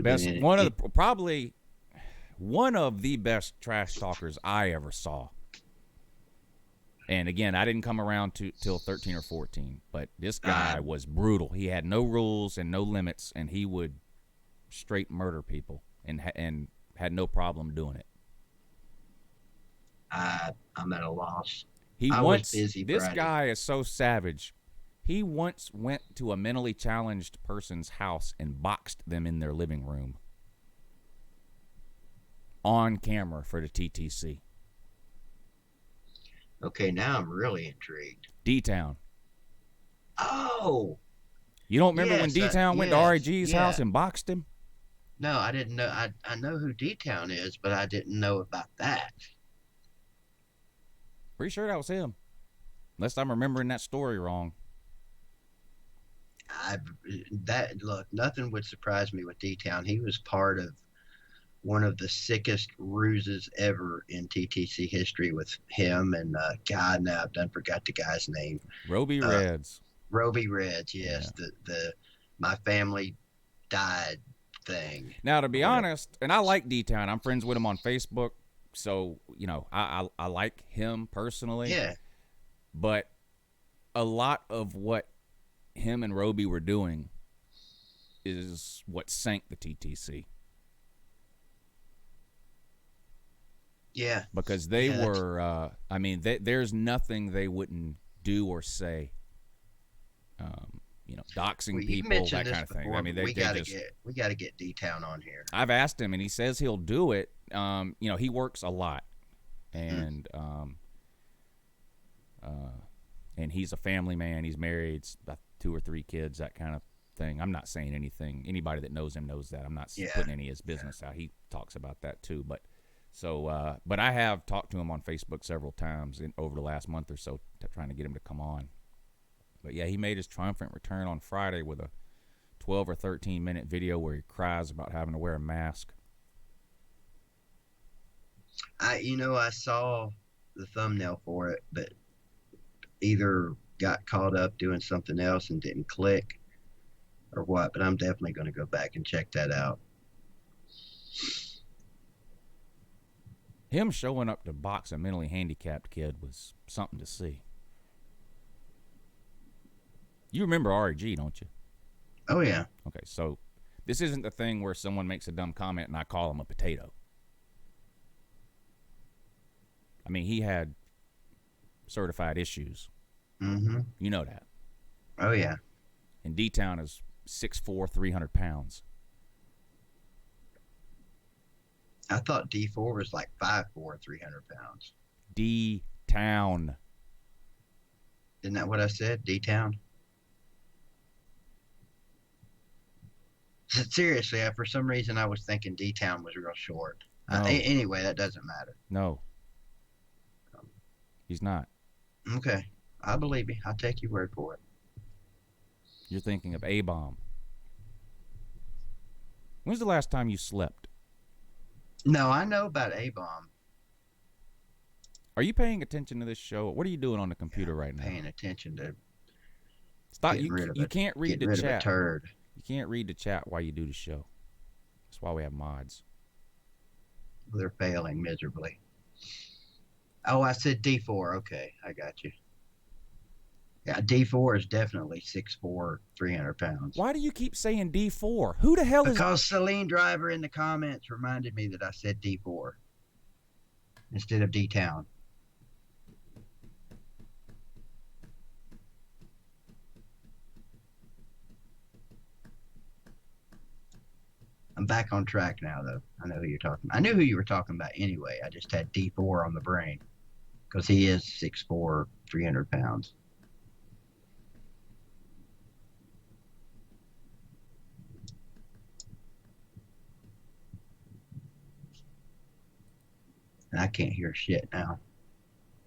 best trash talkers I ever saw. And again, I didn't come around till 13 or 14, but this guy was brutal. He had no rules and no limits, and he would straight murder people and had no problem doing it. I'm at a loss. Was busy. This guy is so savage. He once went to a mentally challenged person's house and boxed them in their living room on camera for the TTC. Okay, now I'm really intrigued. D-Town. Oh! You don't remember when D-Town went to RG's house and boxed him? No, I didn't know. I know who D-Town is, but I didn't know about that. Pretty sure that was him. Unless I'm remembering that story wrong. Look, nothing would surprise me with D-Town. He was part of one of the sickest ruses ever in TTC history with him and God, now I've done forgot the guy's name. Roby Reds. Roby Reds, yes. Yeah. The my family died thing. Now, to be honest, and I like D-Town. I'm friends with him on Facebook, so you know I like him personally. Yeah. But a lot of what him and Roby were doing is what sank the TTC. Yeah. Because they were, there's nothing they wouldn't do or say. Doxing people, that kind of thing. I mean, we gotta get D-Town on here. I've asked him, and he says he'll do it. He works a lot, and and he's a family man. He's married, about 2 or 3 kids, that kind of thing. I'm not saying anything. Anybody that knows him knows that. I'm not putting any of his business out. He talks about that too, but. So, but I have talked to him on Facebook several times over the last month or so, trying to get him to come on. But yeah, he made his triumphant return on Friday with a 12 or 13 minute video where he cries about having to wear a mask. I saw the thumbnail for it, but either got caught up doing something else and didn't click or what, but I'm definitely going to go back and check that out. Him showing up to box a mentally handicapped kid was something to see. You remember RG, don't you? Oh, yeah. Okay, so this isn't the thing where someone makes a dumb comment and I call him a potato. I mean, he had certified issues. Mm-hmm. You know that. Oh, yeah. And D-Town is 6'4", 300 pounds. I thought D4 was like 5'4", 300 pounds. D-Town. Isn't that what I said? D-Town? Seriously, for some reason I was thinking D-Town was real short. No. Anyway, that doesn't matter. No. He's not. Okay. I believe you. I'll take your word for it. You're thinking of A-Bomb. When's the last time you slept? No, I know about A-Bomb. Are you paying attention to this show? What are you doing on the computer right now? Paying attention to Stop. You can't read the chat. Turd. You can't read the chat while you do the show. That's why we have mods. They're failing miserably. Oh, I said D4. Okay, I got you. Yeah, D4 is definitely 6'4", 300 pounds. Why do you keep saying D4? Who the hell is... Because Celine Driver in the comments reminded me that I said D4 instead of D-Town. I'm back on track now, though. I know who you're talking about. I knew who you were talking about anyway. I just had D4 on the brain because he is 6'4", 300 pounds. And I can't hear shit now.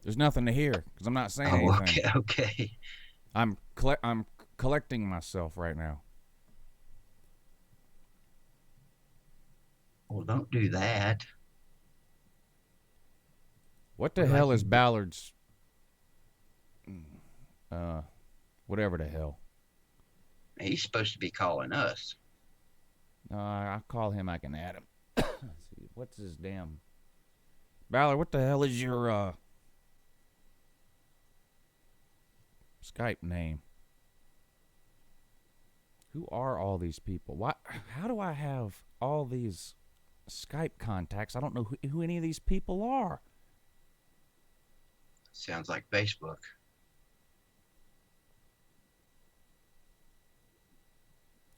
There's nothing to hear because I'm not saying anything. Okay. I'm collecting myself right now. Well, don't do that. What the hell is Ballard's... whatever the hell. He's supposed to be calling us. I'll call him. I can add him. Let's see. What's his damn... Ballard, what the hell is your Skype name? Who are all these people? Why? How do I have all these Skype contacts? I don't know who any of these people are. Sounds like Facebook.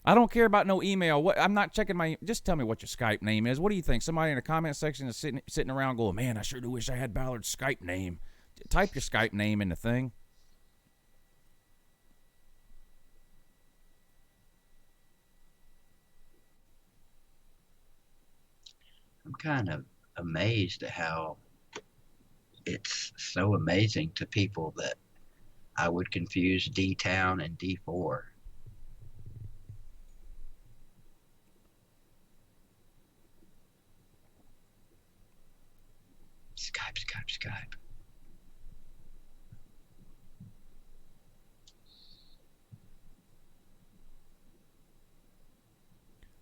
I don't care about no email. I'm not checking my... Just tell me what your Skype name is. What do you think? Somebody in the comment section is sitting around going, man, I sure do wish I had Ballard's Skype name. Type your Skype name in the thing. I'm kind of amazed at how it's so amazing to people that I would confuse D-Town and D4. Skype.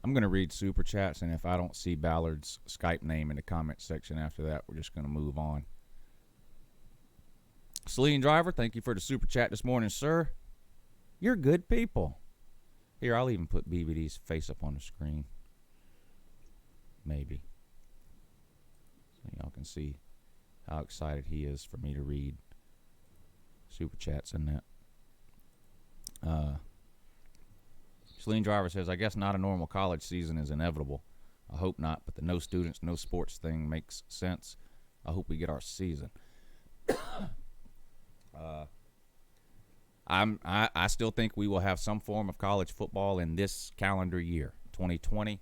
I'm going to read Super Chats, and if I don't see Ballard's Skype name in the comment section after that, we're just going to move on. Celine Driver, thank you for the Super Chat this morning, sir. You're good people. Here, I'll even put BBD's face up on the screen. Maybe. So y'all can see how excited he is for me to read Super Chats in that. Celine Driver says, I guess not a normal college season is inevitable. I hope not, but the no students, no sports thing makes sense. I hope we get our season. I still think we will have some form of college football in this calendar year, 2020.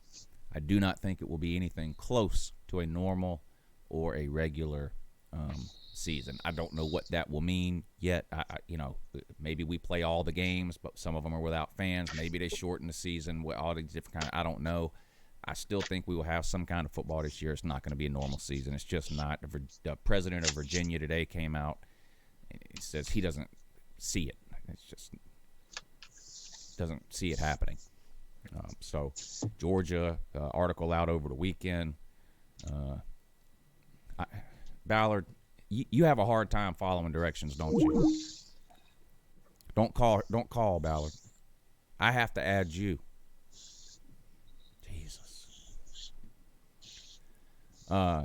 I do not think it will be anything close to a normal or a regular season. I don't know what that will mean yet. Maybe we play all the games, but some of them are without fans. Maybe they shorten the season with all these different I don't know. I still think we will have some kind of football this year. It's not going to be a normal season. It's just not. The president of Virginia today came out. He says he doesn't see it. It's just doesn't see it happening. So Georgia article out over the weekend. Ballard, you have a hard time following directions, don't you? Don't call, Ballard. I have to add you. Jesus.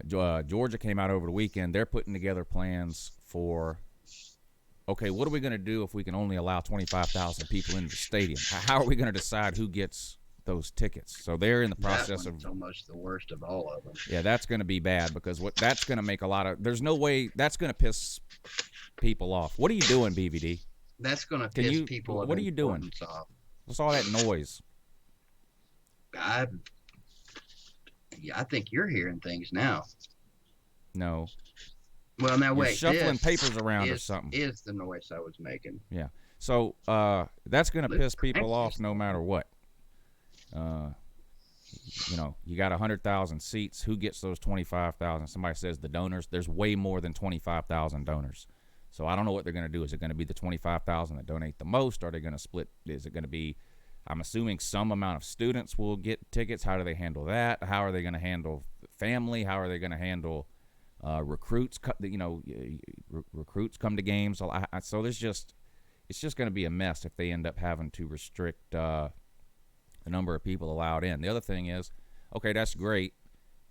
Georgia came out over the weekend. They're putting together plans for, okay, what are we going to do if we can only allow 25,000 people into the stadium? How are we going to decide who gets those tickets? So they're in the process of... almost the worst of all of them. Yeah, that's going to be bad because that's going to make a lot of... There's no way... That's going to piss people off. What are you doing, BVD? That's going to Can piss you? people of What are you doing? importance off. What's all that noise? I think you're hearing things now. No, Well, now you're wait. shuffling This papers around or something. is the noise I was making. Yeah. So that's going to piss people off no matter what. You know, you got 100,000 seats. Who gets those 25,000? Somebody says the donors. There's way more than 25,000 donors. So I don't know what they're going to do. Is it going to be the 25,000 that donate the most? Are they going to split? Is it going to be, I'm assuming some amount of students will get tickets. How do they handle that? How are they going to handle family? How are they going to handle recruits? You know, recruits come to games. So it's just going to be a mess if they end up having to restrict the number of people allowed in. The other thing is, okay, that's great.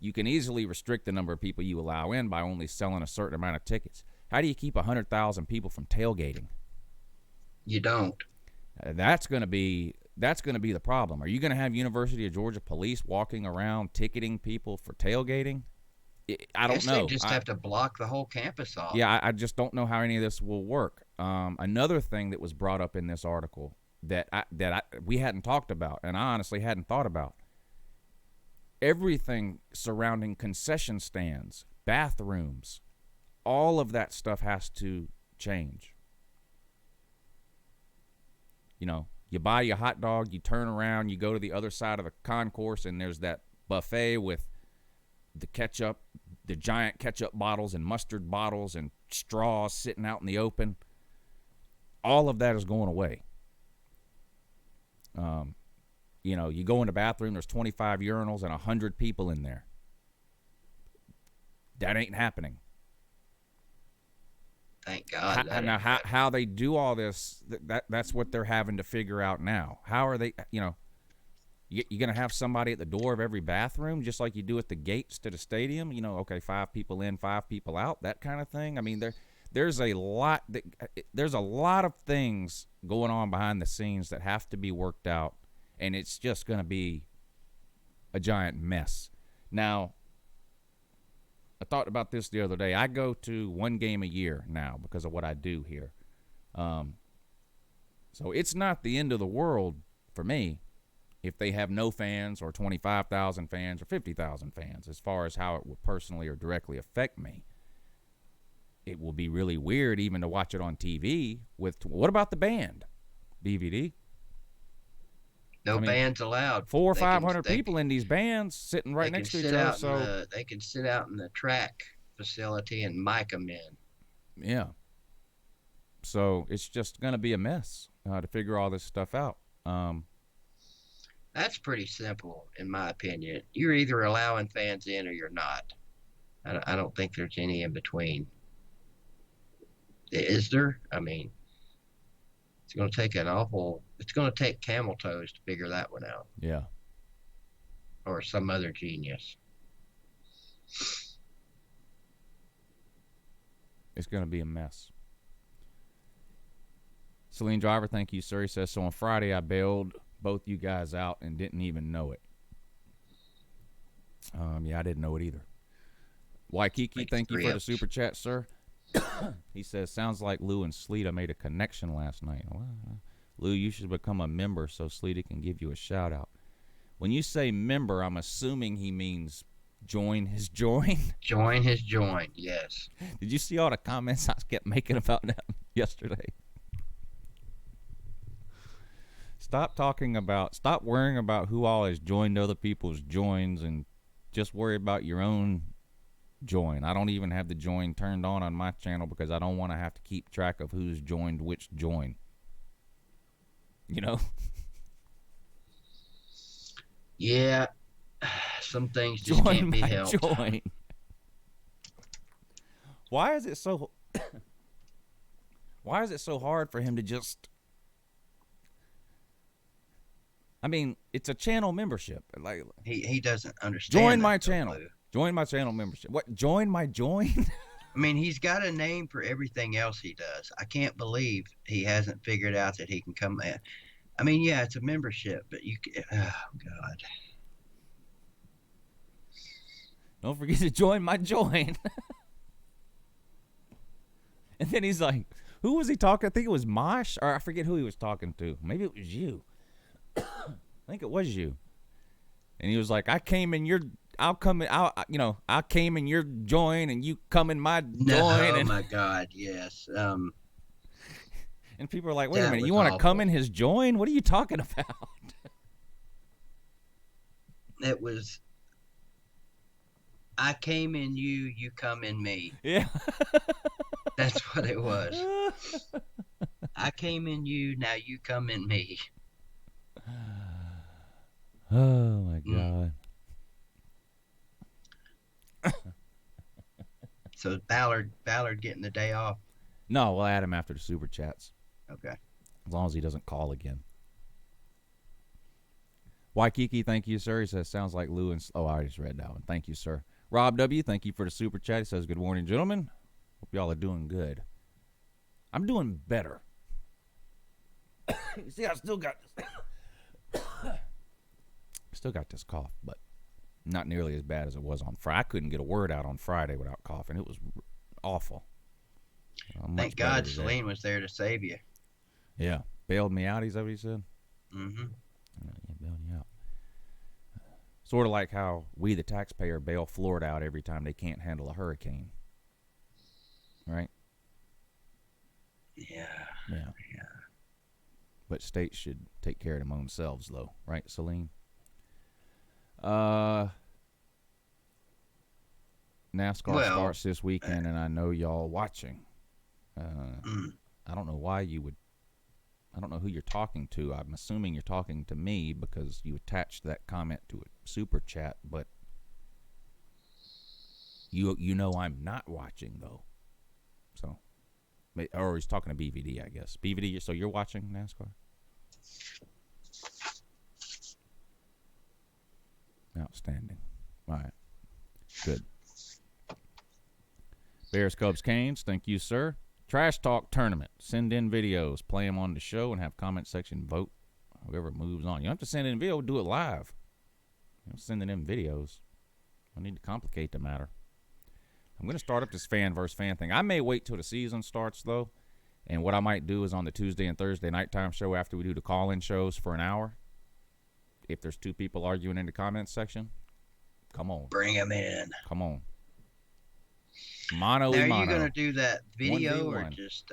You can easily restrict the number of people you allow in by only selling a certain amount of tickets. How do you keep 100,000 people from tailgating? You don't. That's going to be the problem. Are you going to have University of Georgia police walking around ticketing people for tailgating? I don't know. They just have to block the whole campus off. Yeah, I just don't know how any of this will work. Another thing that was brought up in this article that we hadn't talked about, and I honestly hadn't thought about. Everything surrounding concession stands, bathrooms, all of that stuff has to change. You know, you buy your hot dog, you turn around, you go to the other side of the concourse, and there's that buffet with the ketchup, the giant ketchup bottles and mustard bottles and straws sitting out in the open. All of that is going away. You know, you go in the bathroom, there's 25 urinals and 100 people in there. That ain't happening. Thank God. Now, how they do all this, that's what they're having to figure out now. How are they, you know, you're going to have somebody at the door of every bathroom, just like you do at the gates to the stadium? You know, okay, 5 people in, 5 people out, that kind of thing. I mean, there's a lot of things going on behind the scenes that have to be worked out, and it's just going to be a giant mess. Now, I thought about this the other day. I go to one game a year now because of what I do here. So it's not the end of the world for me if they have no fans or 25,000 fans or 50,000 fans as far as how it will personally or directly affect me. It will be really weird even to watch it on TV with, what about the band? DVD? No bands allowed. 400 or 500 people in these bands sitting right next to each other. So they can sit out in the track facility and mic them in. Yeah. So it's just going to be a mess to figure all this stuff out. That's pretty simple, in my opinion. You're either allowing fans in or you're not. I don't think there's any in between. Is there? I mean, it's going to take camel toes to figure that one out. Yeah. Or some other genius. It's going to be a mess. Celine Driver, thank you, sir. He says, so on Friday I bailed both you guys out and didn't even know it. Yeah, I didn't know it either. Waikiki, thank you for the super chat, sir. He says, sounds like Lou and Sleeta made a connection last night. Well, Lou, you should become a member so Sleeta can give you a shout out. When you say member, I'm assuming he means join his join. Join his join, yes. Did you see all the comments I kept making about that yesterday? Stop worrying about who all has joined other people's joins and just worry about your own join. I don't even have the join turned on my channel because I don't want to have to keep track of who's joined which join. You know? Yeah. Some things just can't be helped. Join. Why is it so hard for him to just, I mean, it's a channel membership. Like he doesn't understand. Join my channel. Join my channel membership. What? Join my join? I mean, he's got a name for everything else he does. I can't believe he hasn't figured out that he can come in. I mean, yeah, it's a membership, but you can, oh, God. Don't forget to join my join. And then he's like, Who was he talking? I think it was Mosh, or I forget who he was talking to. Maybe it was you. I think it was you. And he was like, I came in your join, and you come in my join. Oh and, my God, yes. And people are like, wait a That minute, was you want to come awful. in his join? What are you talking about? It was, I came in you, you come in me. Yeah. That's what it was. I came in you, now you come in me. Oh my God. So Ballard getting the day off. No, we'll add him after the super chats. Okay. As long as he doesn't call again. Waikiki, thank you, sir. He says, sounds like Lou and... Oh, I just read that one. Thank you, sir. Rob W., thank you for the super chat. He says, good morning, gentlemen. Hope y'all are doing good. I'm doing better. You see, I still got this cough, but not nearly as bad as it was on Friday. I couldn't get a word out on Friday without coughing. It was awful. Thank God Celine was there to save you. Yeah. Bailed me out, is that what he said? Mm-hmm. Yeah, bailed you out. Sort of like how we, the taxpayer, bail Florida out every time they can't handle a hurricane. Right? Yeah. Yeah. But states should take care of them themselves, though. Right, Celine? NASCAR starts this weekend, and I know y'all watching. I don't know why you would. I don't know who you're talking to. I'm assuming you're talking to me because you attached that comment to a super chat, but you know I'm not watching, though. So, or he's talking to BVD, I guess. BVD, so you're watching NASCAR? Outstanding. All right. Good. Bears, Cubs, Canes. Thank you, sir. Trash Talk Tournament. Send in videos. Play them on the show and have comment section vote. Whoever moves on. You don't have to send in video. Do it live. You know, sending in videos. I need to complicate the matter. I'm going to start up this fan versus fan thing. I may wait till the season starts, though. And what I might do is on the Tuesday and Thursday nighttime show after we do the call-in shows for an hour, if there's two people arguing in the comments section, come on. Bring them in. Come on. Mono now, y mono. Are you going to do that video 1v1. or just...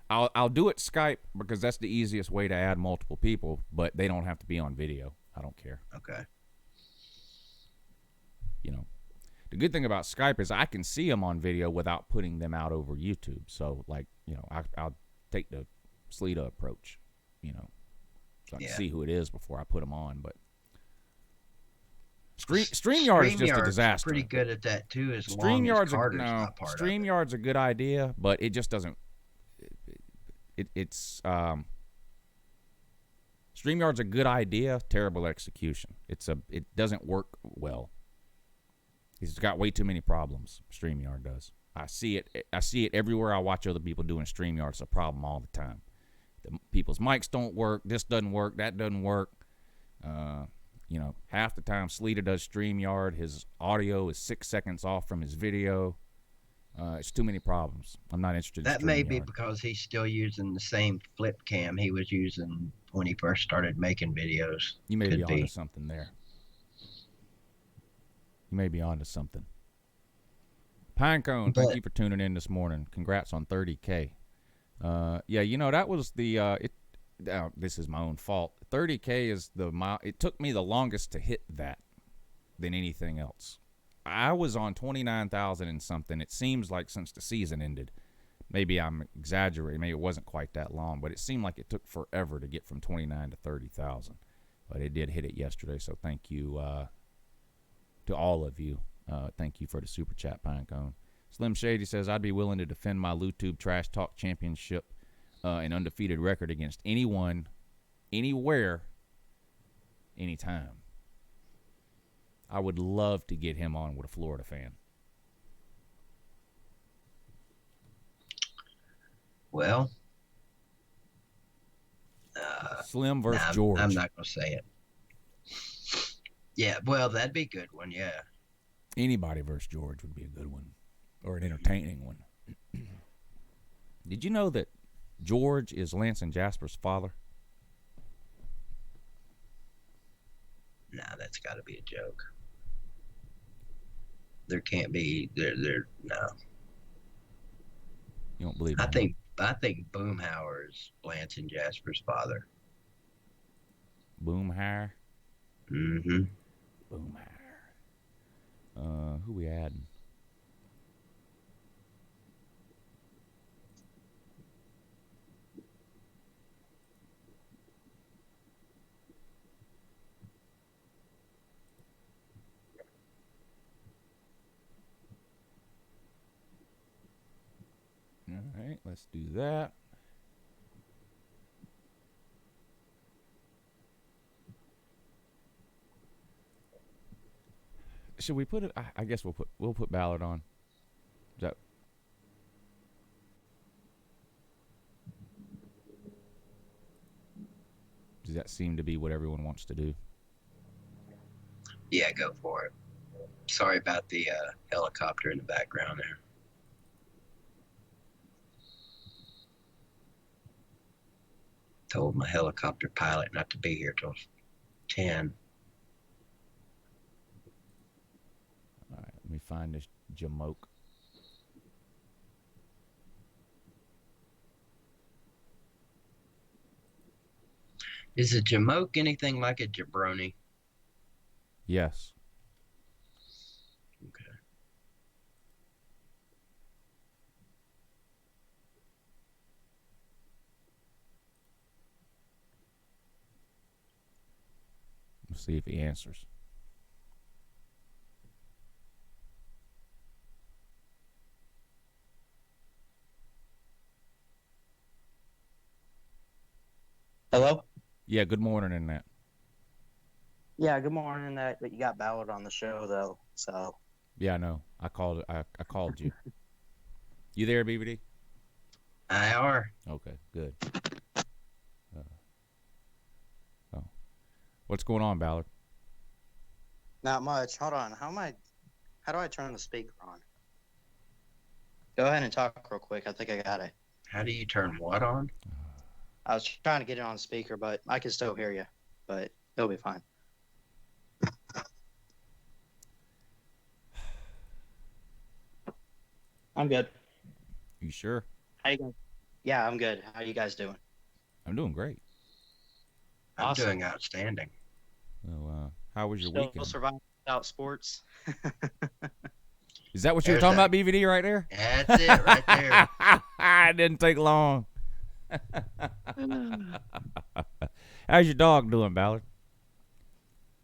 I'll do it Skype because that's the easiest way to add multiple people, but they don't have to be on video. I don't care. Okay. You know, the good thing about Skype is I can see them on video without putting them out over YouTube. So, like, you know, I'll take the Slita approach, you know, so I can see who it is before I put them on. But StreamYard is just a disaster. Pretty good at that too. StreamYard's a good idea, but it just doesn't. StreamYard's a good idea, terrible execution. It doesn't work well. It's got way too many problems. StreamYard does. I see it everywhere I watch other people doing StreamYard. It's a problem all the time. People's mics don't work. This doesn't work. That doesn't work. You know, half the time Slita does StreamYard, his audio is 6 seconds off from his video. It's too many problems. I'm not interested in StreamYard. That may be because he's still using the same flip cam he was using when he first started making videos. You may be onto something there. You may be onto something. Pinecone, thank you for tuning in this morning. Congrats on 30K. Yeah, you know, that was the this is my own fault. 30K is it took me the longest to hit that than anything else. I was on 29,000 and something. It seems like since the season ended. Maybe I'm exaggerating. Maybe it wasn't quite that long, but it seemed like it took forever to get from 29 to 30,000. But it did hit it yesterday, so thank you to all of you. Thank you for the super chat, Pinecone. Slim Shady says, I'd be willing to defend my LouTube Trash Talk Championship and undefeated record against anyone, anywhere, anytime. I would love to get him on with a Florida fan. Well, Slim versus George. I'm not going to say it. Yeah, well, that'd be a good one, yeah. Anybody versus George would be a good one, or an entertaining one. Did you know that George is Lance and Jasper's father? Nah, that's got to be a joke. There can't be. There. No. You don't believe I me? think Boomhauer is Lance and Jasper's father. Boomhauer. Mm-hmm. Boomhauer. Who we adding? All right, let's do that. Should we put it? I guess we'll put Ballard on. Is that? Does that seem to be what everyone wants to do? Yeah, go for it. Sorry about the helicopter in the background there. Told my helicopter pilot not to be here till 10. All right, let me find this Jamoke. Is a Jamoke anything like a jabroni? Yes. Okay. We'll see if he answers. Hello? Yeah, good morning in that. Yeah, good morning. But you got Ballard on the show, though, so. Yeah, I know. I called you. You there, BBD? I are. Okay, good. What's going on, Ballard? Not much. Hold on. How do I turn the speaker on? Go ahead and talk real quick. I think I got it. How do you turn what on? I was trying to get it on speaker, but I can still hear you. But it'll be fine. I'm good. You sure? How you guys? Yeah, I'm good. How you guys doing? I'm doing great. I'm Awesome. doing outstanding. Well, how was your Still weekend? surviving without sports? Is that what you were There's talking about, BVD, right there? That's it right there. It didn't take long. How's your dog doing, Ballard?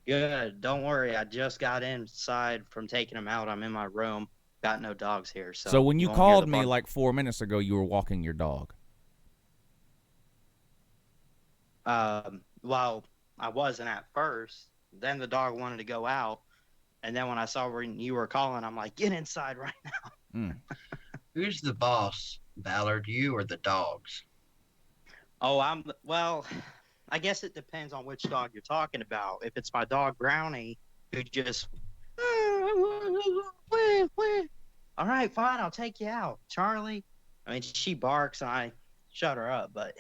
Good. Don't worry. I just got inside from taking him out. I'm in my room. Got no dogs here. So when you won't hear called the me bark. like 4 minutes ago, you were walking your dog. Well, I wasn't at first. Then the dog wanted to go out. And then when I saw when you were calling, I'm like, get inside right now. Who's the boss, Ballard? You or the dogs? Oh, well, I guess it depends on which dog you're talking about. If it's my dog Brownie, who just, all right, fine, I'll take you out. Charlie, I mean, she barks and I shut her up, but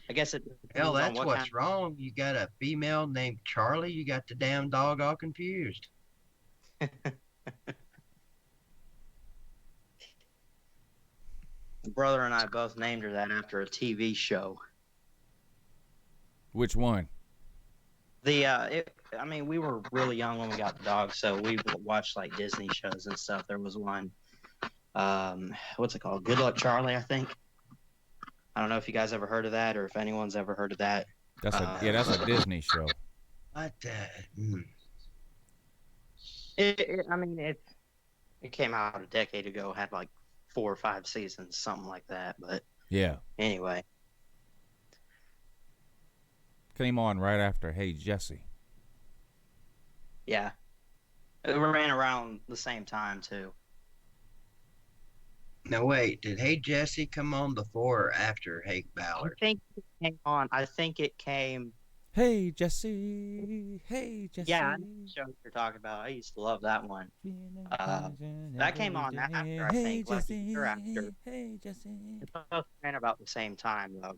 I guess it depends Hell, on that's what what's wrong. You got a female named Charlie. You got the damn dog all confused. brother and I both named her that after a TV show. Which one? I mean, we were really young when we got the dog, so we watched like Disney shows and stuff. There was one, what's it called? Good Luck Charlie, I think. I don't know if you guys ever heard of that or if anyone's ever heard of that. That's a Disney show. What the? It came out a decade ago, had like 4 or 5 seasons, something like that. But Yeah. anyway, Came on right after Hey Jesse. yeah, it ran around the same time too. No, wait. Did Hey Jesse come on before or after Hey I Ballard? think it came on. I think it came. Hey Jesse, hey Jesse. Yeah, I know the show you're talking about. I used to love that one. That came on after, I Hey think, like a Jesse, year after. hey Jesse. They both ran about the same time, though.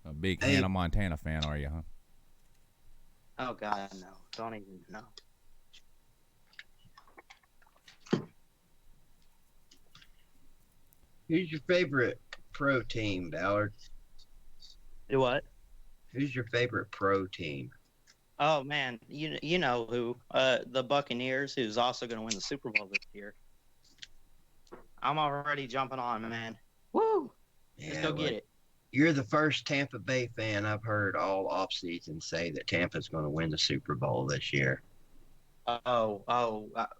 A big Hey. Hannah Montana fan, are you, huh? Oh God, no! Don't even know. Who's your favorite pro team, Ballard? Do what? Who's your favorite pro team? Oh man, you know who? The Buccaneers, who's also going to win the Super Bowl this year. I'm already jumping on, man. Woo! Let's go get it. You're the first Tampa Bay fan I've heard all offseason say that Tampa's going to win the Super Bowl this year.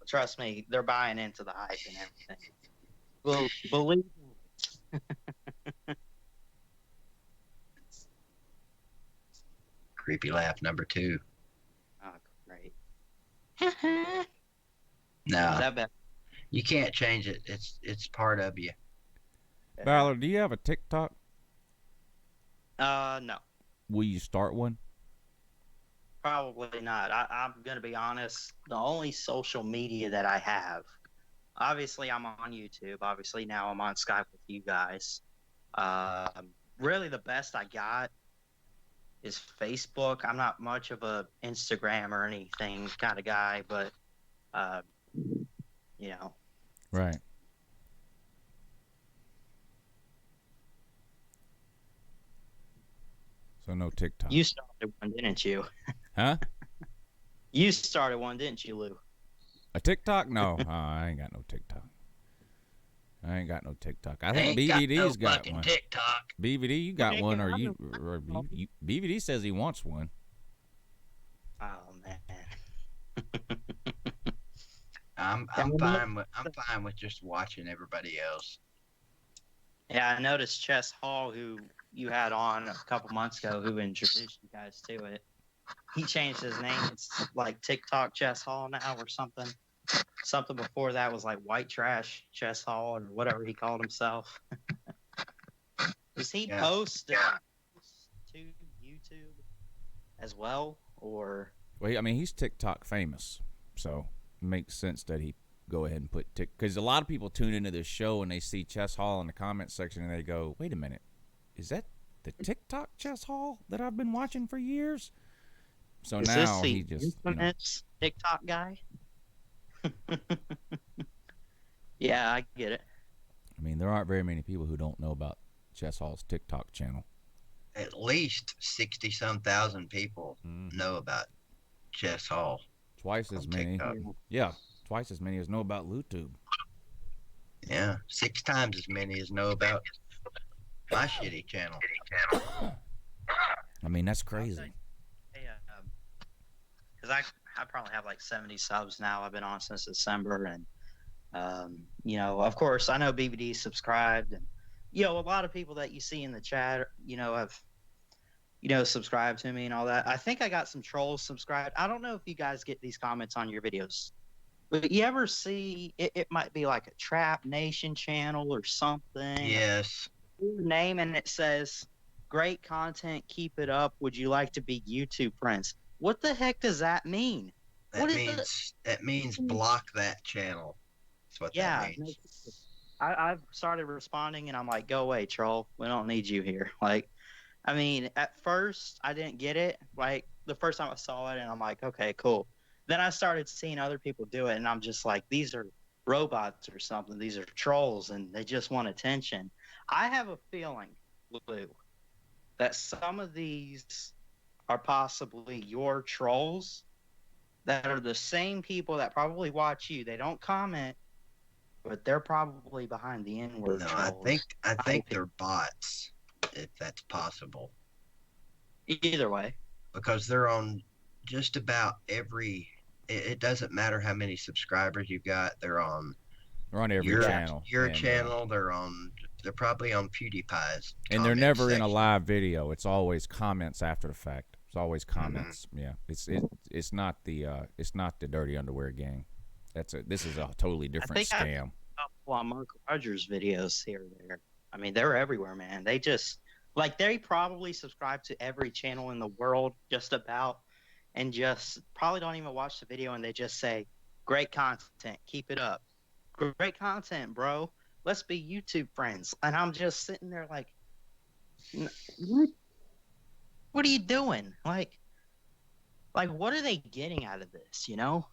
Trust me, they're buying into the hype and everything. Well, believe me. Creepy laugh number 2. Oh, great. No, Is that better? you can't change it. It's part of you. Ballard, do you have a TikTok? No, Will you start one? probably not. I'm gonna be honest. The only social media that I have, obviously, I'm on YouTube. Obviously, now I'm on Skype with you guys. Really, the best I got is Facebook. I'm not much of a Instagram or anything kind of guy, but you know. Right. So no TikTok. You started one, didn't you? Huh? You started one, didn't you, Lou? A TikTok? No, I ain't got no TikTok. I ain't got no TikTok. I think Ain't BVD's got, no got fucking one. TikTok. BVD, you got one, or I BVD says he wants one. Oh man. I'm fine with just watching everybody else. Yeah, I noticed Chess Hall, who you had on a couple months ago, who introduced you guys to it. He changed his name. It's like TikTok Chess Hall now or something. Something before that was like White Trash Chess Hall or whatever he called himself. Does he post to YouTube as well, or? Well, I mean, he's TikTok famous, so it makes sense that he go ahead and put because a lot of people tune into this show and they see Chess Hall in the comment section and they go, "Wait a minute, is that the TikTok Chess Hall that I've been watching for years?" So is now this he just infamous TikTok guy. Yeah, I get it. I mean, there aren't very many people who don't know about Chess Hall's TikTok channel. At least 60-some thousand people know about Chess Hall. Twice as many. TikTok. Yeah, twice as many as know about LuTube. Yeah, 6 times as many as know about my shitty channel. I mean, that's crazy. Because I probably have like 70 subs now. I've been on since December, and you know, of course, I know BBD subscribed, and you know, a lot of people that you see in the chat, you know, have subscribed to me and all that. I think I got some trolls subscribed. I don't know if you guys get these comments on your videos, but you ever see it might be like a Trap Nation channel or something. Yes. Name and it says, "Great content, keep it up. Would you like to be YouTube friends?" What the heck does that mean? That means block that channel. That's what that means. I've started responding and I'm like, "Go away, troll. We don't need you here." Like, I mean, at first I didn't get it. Like the first time I saw it, and I'm like, "Okay, cool." Then I started seeing other people do it, and I'm just like, "These are robots or something. These are trolls, and they just want attention." I have a feeling, Lou, that some of these are possibly your trolls that are the same people that probably watch you. They don't comment, but they're probably behind the N-word trolls. I think they're bots, if that's possible. Either way. Because they're on just about every. It doesn't matter how many subscribers you've got. They're on every channel. Your channel. They're probably on PewDiePie's. And they're never in a live video. It's always comments after the fact. It's always comments. Mm-hmm. Yeah. It's not the Dirty Underwear Gang. This is a totally different scam. On Mark Rogers videos here or there. I mean, they're everywhere, man. They just Like they probably subscribe to every channel in the world, just about, and just probably don't even watch the video, and they just say, "Great content, keep it up. Great content, bro. Let's be YouTube friends." And I'm just sitting there like, What? What are you doing? Like, what are they getting out of this? You know?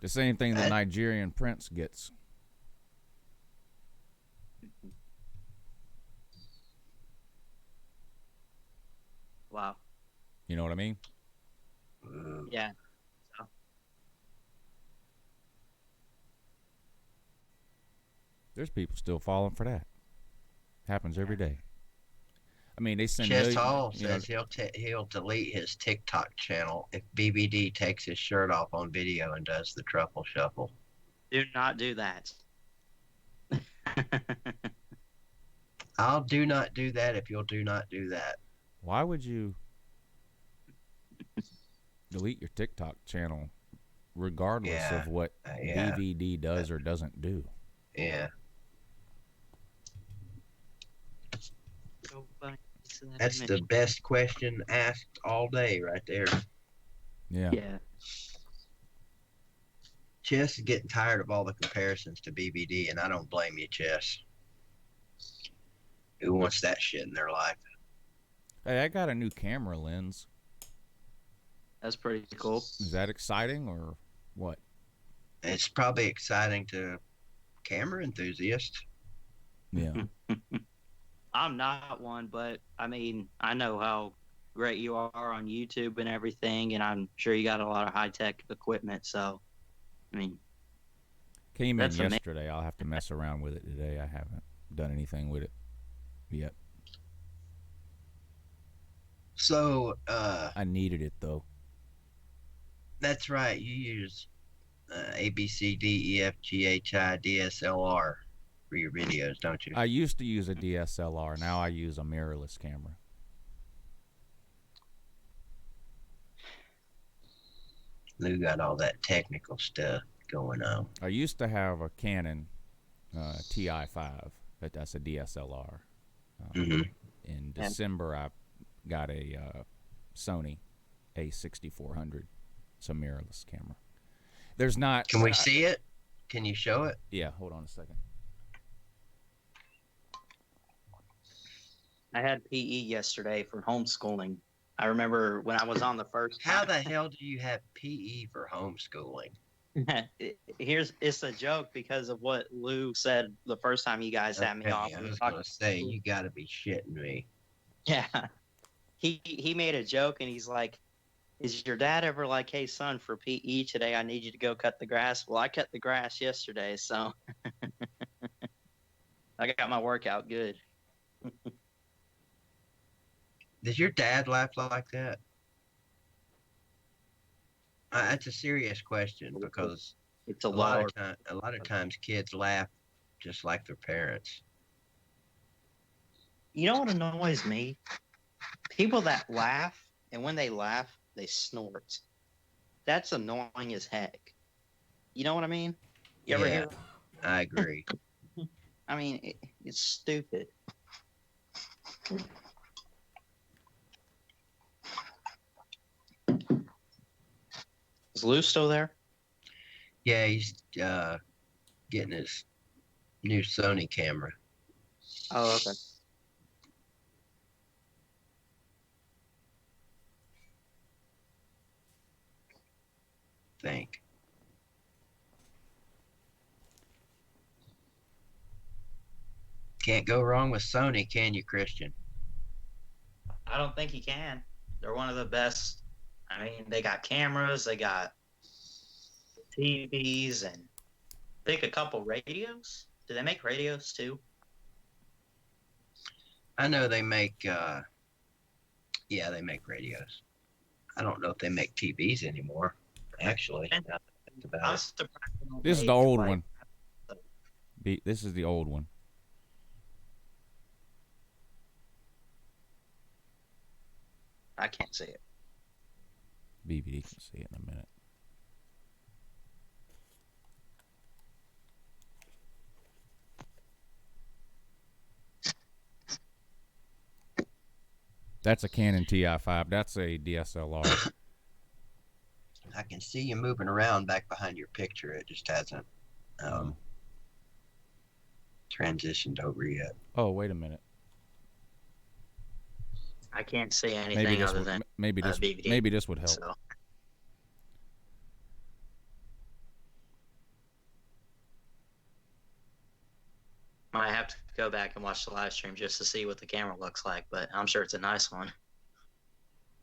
The same thing the Nigerian prince gets. Wow. You know what I mean? Yeah. So. There's people still falling for that. Happens every day. I mean, they send Chess millions. Hall says he'll delete his TikTok channel if BBD takes his shirt off on video and does the truffle shuffle. Do not do that. I'll do not do that if you'll do not do that. Why would you delete your TikTok channel regardless of what BVD does or doesn't do? Yeah. That's the best question asked all day right there. Yeah. Yeah. Chess is getting tired of all the comparisons to BBD, and I don't blame you, Chess. Who wants that shit in their life? Hey, I got a new camera lens. That's pretty cool. Is that exciting or what? It's probably exciting to camera enthusiasts. Yeah. I'm not one, but I mean, I know how great you are on YouTube and everything, and I'm sure you got a lot of high-tech equipment, so, I mean. Came in yesterday. I'll have to mess around with it today. I haven't done anything with it yet. So, I needed it, though. That's right. You use ABCDEFGHI DSLR for your videos, don't you? I used to use a DSLR. Now I use a mirrorless camera. Lou got all that technical stuff going on. I used to have a Canon TI5, but that's a DSLR. In December, I got a Sony A6400. It's a mirrorless camera. There's not. Can we see it? Can you show it? Yeah, hold on a second. I had PE yesterday for homeschooling. I remember when I was on the first time. How the hell do you have PE for homeschooling? It's a joke because of what Lou said the first time you guys had me off. I was going to say, you got to be shitting me. Yeah. He made a joke and he's like, "Is your dad ever like, hey, son, for PE today, I need you to go cut the grass?" Well, I cut the grass yesterday, so I got my workout good. Does your dad laugh like that? That's a serious question because it's a lot of times kids laugh just like their parents. You know what annoys me? People that laugh, and when they laugh, they snort. That's annoying as heck. You know what I mean? You ever hear? I agree. I mean, it's stupid. Is Lou still there? Yeah, he's getting his new Sony camera. Oh, okay. Think. Can't go wrong with Sony, can you, Christian? I don't think he can. They're one of the best. I mean, they got cameras, they got TVs, and I think a couple radios. Do they make radios too? I know they make, they make radios. I don't know if they make TVs anymore, actually. This is the old one. This is the old one. I can't see it. BBD can see it in a minute. That's a Canon TI5. That's a DSLR. I can see you moving around back behind your picture. It just hasn't transitioned over yet. Oh, wait a minute. I can't see anything other than maybe this would help. So. Might have to go back and watch the live stream just to see what the camera looks like, but I'm sure it's a nice one.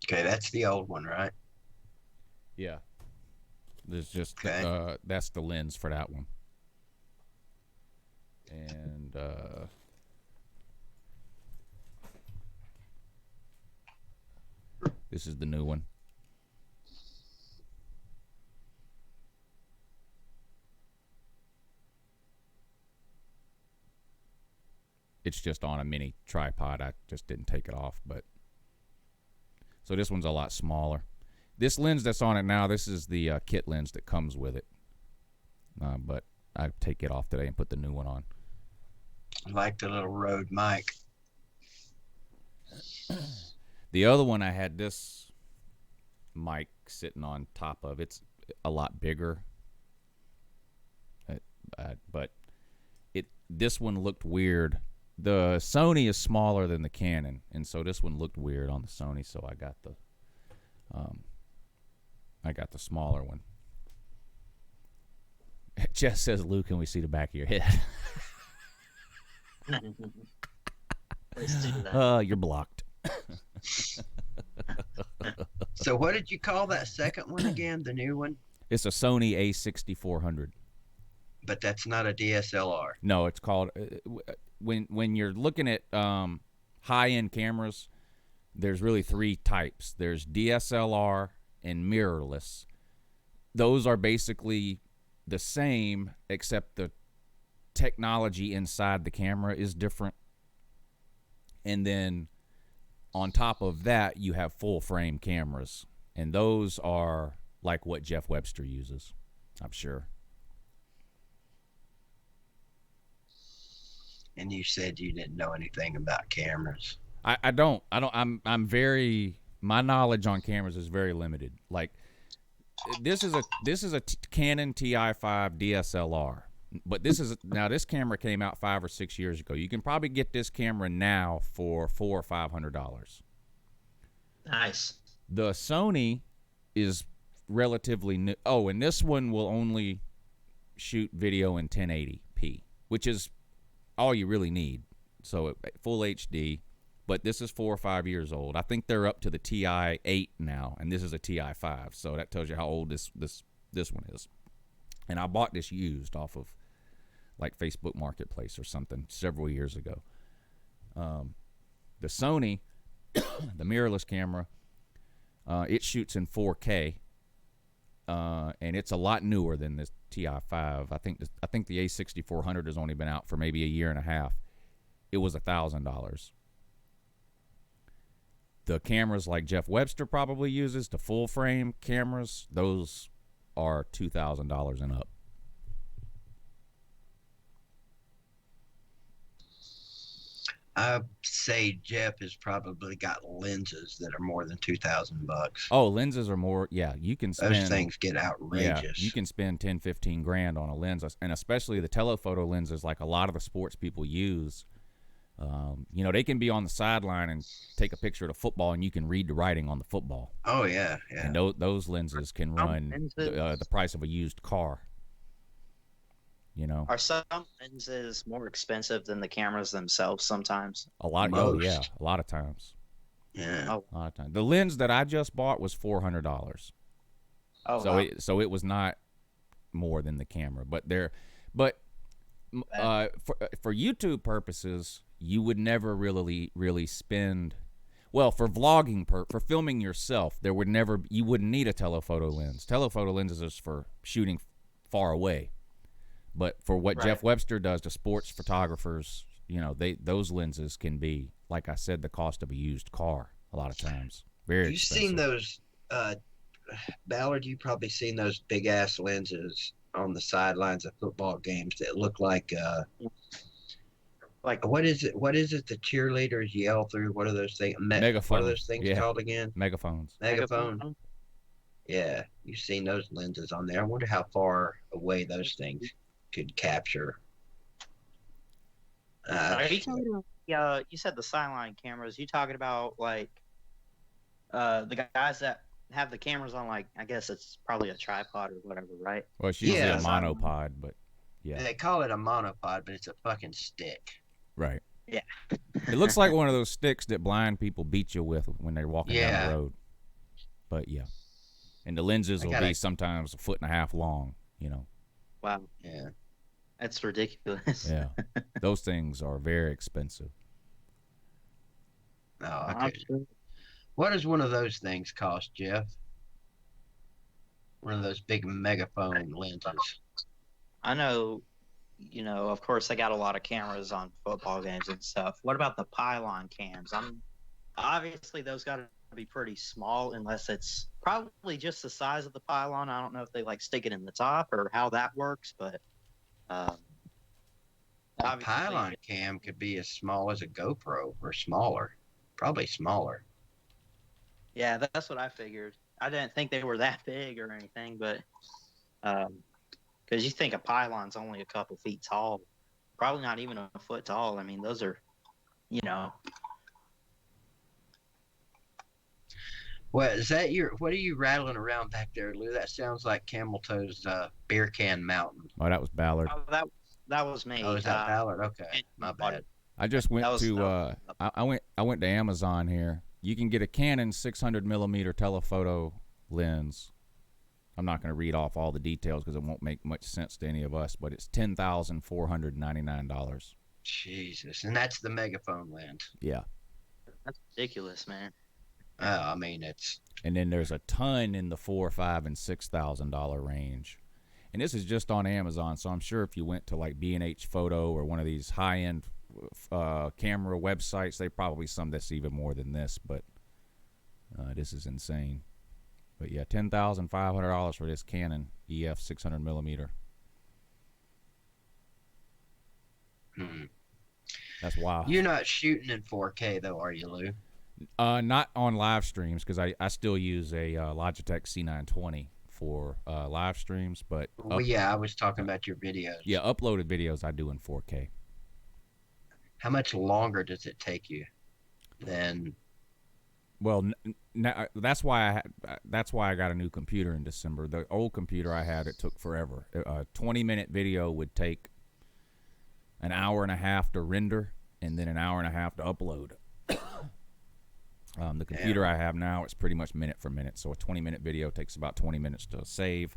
Okay, that's the old one, right? Yeah. There's just Okay. that's the lens for that one. And this is the new one. It's just on a mini tripod. I just didn't take it off, but so this one's a lot smaller. This lens that's on it now, this is the kit lens that comes with it. But I take it off today and put the new one on. I like the little Rode mic. The other one I had this mic sitting on top of. It's a lot bigger. But this one looked weird. The Sony is smaller than the Canon, and so this one looked weird on the Sony, so I got the smaller one. Jess says, Lou, can we see the back of your head? Let's do that. You're blocked. So what did you call that second one again, the new one? It's a Sony A6400. But that's not a DSLR. No, it's called when you're looking at high-end cameras, there's really three types. There's DSLR and mirrorless. Those are basically the same, except the technology inside the camera is different. And then on top of that, you have full-frame cameras, and those are like what Jeff Webster uses, I'm sure. And you said you didn't know anything about cameras. I don't. I'm very. My knowledge on cameras is very limited. Like, this is a Canon TI5 DSLR, but this camera came out 5 or 6 years ago. You can probably get this camera now for $400 or $500. Nice. The Sony is relatively new. Oh, and this one will only shoot video in 1080p, which is all you really need. So full HD, but this is 4 or 5 years old. I think they're up to the TI8 now, and this is a TI5. So that tells you how old this one is. And I bought this used off of like Facebook Marketplace or something several years ago. The Sony, the mirrorless camera, it shoots in 4K, and it's a lot newer than this TI5. I think the A6400 has only been out for maybe a year and a half. It was $1,000. The cameras like Jeff Webster probably uses, the full frame cameras, those are $2,000 and up. I'd say Jeff has probably got lenses that are more than $2,000. Oh, lenses are more. Yeah, you can spend. Those things get outrageous. Yeah, you can spend 10, 15 grand on a lens, and especially the telephoto lenses, like a lot of the sports people use. They can be on the sideline and take a picture of the football, and you can read the writing on the football. Oh yeah, yeah. And those lenses can run the price of a used car. Are some lenses more expensive than the cameras themselves sometimes? A lot. Oh yeah, a lot of times. Yeah. Oh. A lot of times. The lens that I just bought was $400. Oh, so wow. so it was not more than the camera, but for YouTube purposes, you would never really spend. Well, for vlogging, for filming yourself, you wouldn't need a telephoto lens. Telephoto lenses is for shooting far away. But for what Jeff Webster does to sports photographers, those lenses can be, like I said, the cost of a used car a lot of times. Very expensive. You've seen those, Ballard, you've probably seen those big-ass lenses on the sidelines of football games that look like Like, What is it? What is it? The cheerleaders yell through. What are those things? What are Megaphone. those things Yeah. called again? Megaphones. Megaphone. Yeah, you've seen those lenses on there. I wonder how far away those things could capture. Are you talking about? Yeah, you said the sideline cameras. You talking about like the guys that have the cameras on, like, I guess it's probably a tripod or whatever, right? Well, it's usually Yeah. a monopod, but yeah. They call it a monopod, but it's a fucking stick. Right. Yeah. It looks like one of those sticks that blind people beat you with when they're walking down Yeah. the road. But yeah. And the lenses will be sometimes a foot and a half long, you know. Wow. Yeah. That's ridiculous. Yeah. Those things are very expensive. Oh, I'm okay. sure. What does one of those things cost, Jeff? One of those big megaphone lenses. I know, of course, they got a lot of cameras on football games and stuff. What about the pylon cams? Obviously those got to be pretty small, unless it's probably just the size of the pylon. I don't know if they like stick it in the top or how that works, but A obviously, pylon cam could be as small as a GoPro or smaller. Probably smaller. yeah, that's what I figured. I didn't think they were that big or anything, but because you think a pylon's only a couple feet tall, probably not even a foot tall. I mean, those are, What is that? What are you rattling around back there, Lou? That sounds like Camel Toe's beer can mountain. Oh, that was Ballard. oh, that was me. Oh, is that Ballard? Okay, my bad. I just went That was- to I went to Amazon here. You can get a Canon 600 millimeter telephoto lens. I'm not going to read off all the details because it won't make much sense to any of us, but it's $10,499. Jesus, and that's the megaphone lens. Yeah. That's ridiculous, man. I mean, it's And then there's a ton in the $4,000, $5,000, and $6,000 range. And this is just on Amazon, so I'm sure if you went to like B&H Photo or one of these high-end camera websites, they probably some that's even more than this, but this is insane. But yeah, $10,500 for this Canon EF 600 millimeter. That's wild. You're not shooting in 4K though, are you, Lou? Not on live streams because I still use a Logitech C920 for live streams, but Well, yeah, I was talking about your videos. yeah, uploaded videos I do in 4K. How much longer does it take you than? Well, that's why I got a new computer in December. The old computer I had, it took forever. A 20-minute video would take an hour and a half to render and then an hour and a half to upload. The computer I have now, it's pretty much minute for minute. So a 20-minute video takes about 20 minutes to save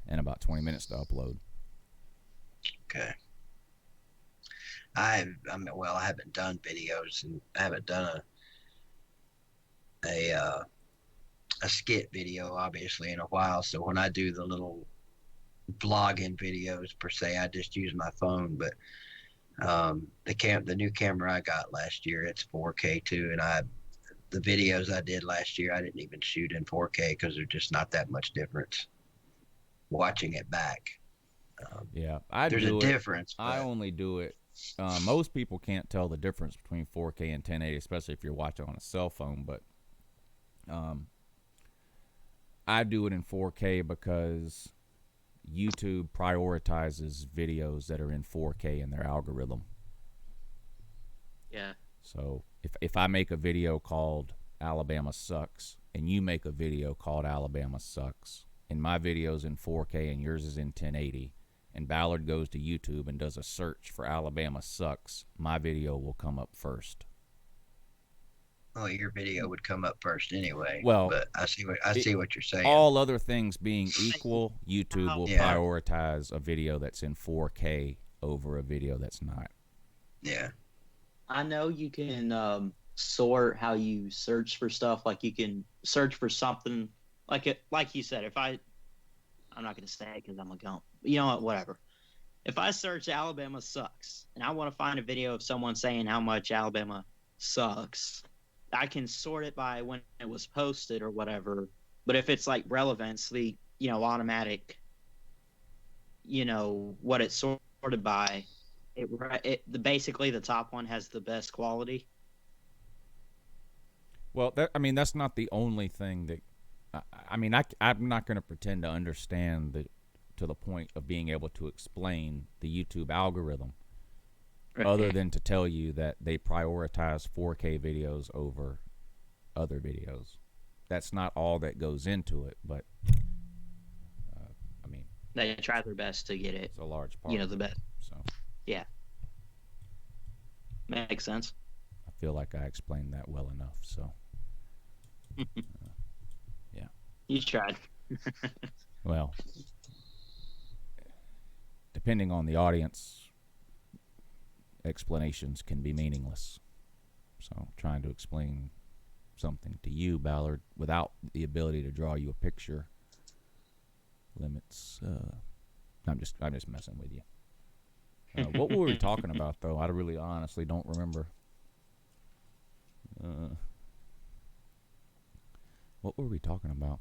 and about 20 minutes to upload. Okay. I haven't done videos and I haven't done a skit video obviously in a while. So when I do the little vlogging videos per se, I just use my phone. But the new camera I got last year, it's 4K too, and the videos I did last year, I didn't even shoot in 4K because there's just not that much difference watching it back. Yeah, There's a difference. I but- only do it. Most people can't tell the difference between 4K and 1080, especially if you're watching on a cell phone. But I do it in 4K because YouTube prioritizes videos that are in 4K in their algorithm. Yeah. So if I make a video called Alabama Sucks and you make a video called Alabama Sucks and my video's in 4K and yours is in 1080 and Ballard goes to YouTube and does a search for Alabama Sucks, my video will come up first. Well, your video would come up first anyway. Well, but I see what you're saying. All other things being equal, YouTube will Yeah. prioritize a video that's in 4K over a video that's not. Yeah. I know you can sort how you search for stuff. Like you can search for something like you said. I'm not going to say it because I'm a gump. You know what? Whatever. If I search Alabama sucks and I want to find a video of someone saying how much Alabama sucks, I can sort it by when it was posted or whatever. But if it's like relevance, the automatic, what it's sorted by Basically the top one has the best quality. Well, that's not the only thing that. I'm not going to pretend to understand to the point of being able to explain the YouTube algorithm, other than to tell you that they prioritize 4K videos over other videos. That's not all that goes into it, but they try their best to get it. It's a large part. The best. So yeah, makes sense. I feel like I explained that well enough. So yeah, you tried. Well, depending on the audience, explanations can be meaningless. So trying to explain something to you, Ballard, without the ability to draw you a picture limits. I'm just messing with you. What were we talking about, though? I really honestly don't remember. What were we talking about?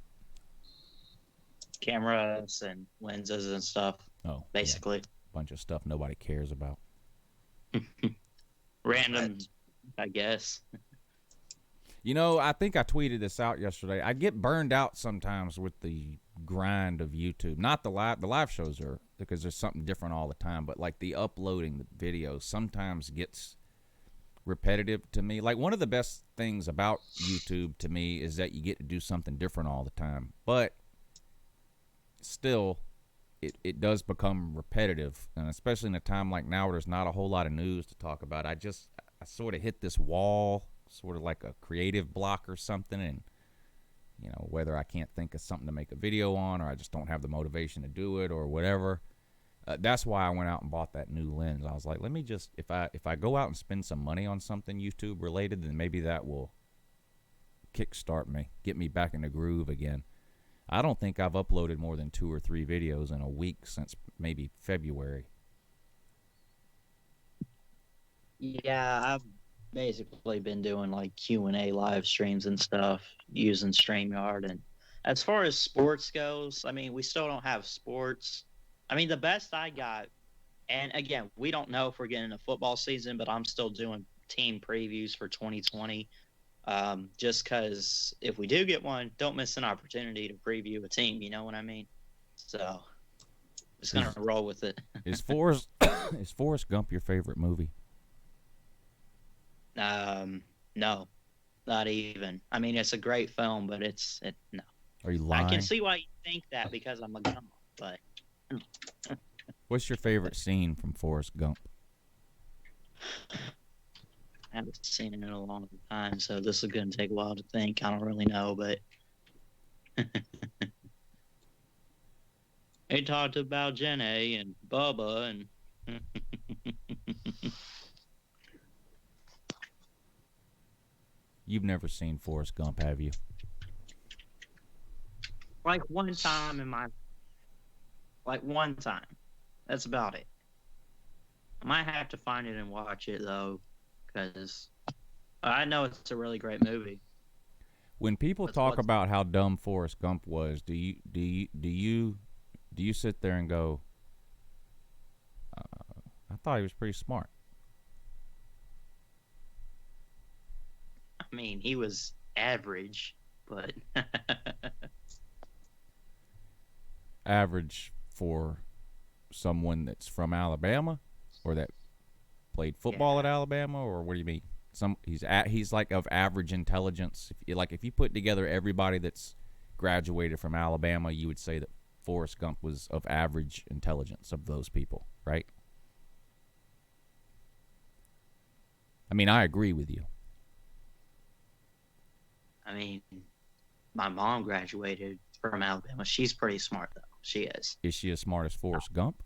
Cameras and lenses and stuff. Oh, basically, bunch of stuff nobody cares about. Random, I guess. I think I tweeted this out yesterday. I get burned out sometimes with the grind of YouTube. Not the live shows are, because there's something different all the time, but like the uploading the videos sometimes gets repetitive to me. Like, one of the best things about YouTube to me is that you get to do something different all the time, but still it does become repetitive, and especially in a time like now where there's not a whole lot of news to talk about. I sort of hit this wall, sort of like a creative block or something, and whether I can't think of something to make a video on, or I just don't have the motivation to do it, or whatever. That's why I went out and bought that new lens. I was like, let me just, if I go out and spend some money on something YouTube related, then maybe that will kickstart me, get me back in the groove again. I don't think I've uploaded more than 2 or 3 videos in a week since maybe February. Yeah, I've basically been doing like Q&A live streams and stuff using StreamYard. And as far as sports goes, we still don't have sports. The best I got, and again, we don't know if we're getting a football season, but I'm still doing team previews for 2020. Just because if we do get one, don't miss an opportunity to preview a team. You know what I mean? So just gonna roll with it. Is Forrest Gump your favorite movie? No, not even. It's a great film, but no. Are you lying? I can see why you think that because I'm a Gump, but. What's your favorite scene from Forrest Gump? I haven't seen it in a long time, so this is going to take a while to think. I don't really know, but he talked about Jenny and Bubba and You've never seen Forrest Gump, have you? Like one time. That's about it. I might have to find it and watch it though, because I know it's a really great movie. When people talk about how dumb Forrest Gump was, do you sit there and go, I thought he was pretty smart? He was average, but average for someone that's from Alabama, or that played football at Alabama, or what do you mean? He's like of average intelligence. If you put together everybody that's graduated from Alabama, you would say that Forrest Gump was of average intelligence of those people, right? I agree with you. My mom graduated from Alabama. She's pretty smart, though. She is. Is she as smart as Forrest Gump?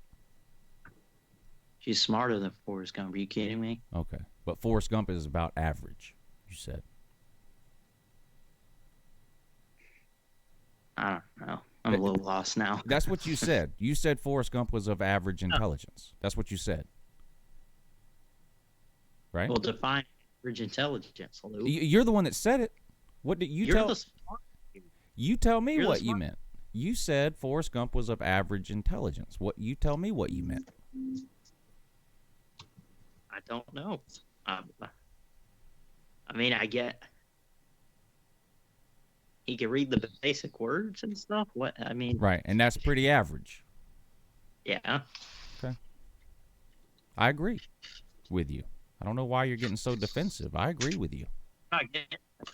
She's smarter than Forrest Gump. Are you kidding me? Okay. But Forrest Gump is about average, you said. I don't know. I'm a little lost now. That's what you said. You said Forrest Gump was of average intelligence. That's what you said. Right? Well, define average intelligence, Lou. You're the one that said it. What did you tell? You tell me what you meant. You said Forrest Gump was of average intelligence. You tell me what you meant. don't know. I mean, I get he can read the basic words and stuff. What I mean, Right, and that's pretty average. yeah. I agree with you. I don't know why you're getting so defensive. I agree with you. I'm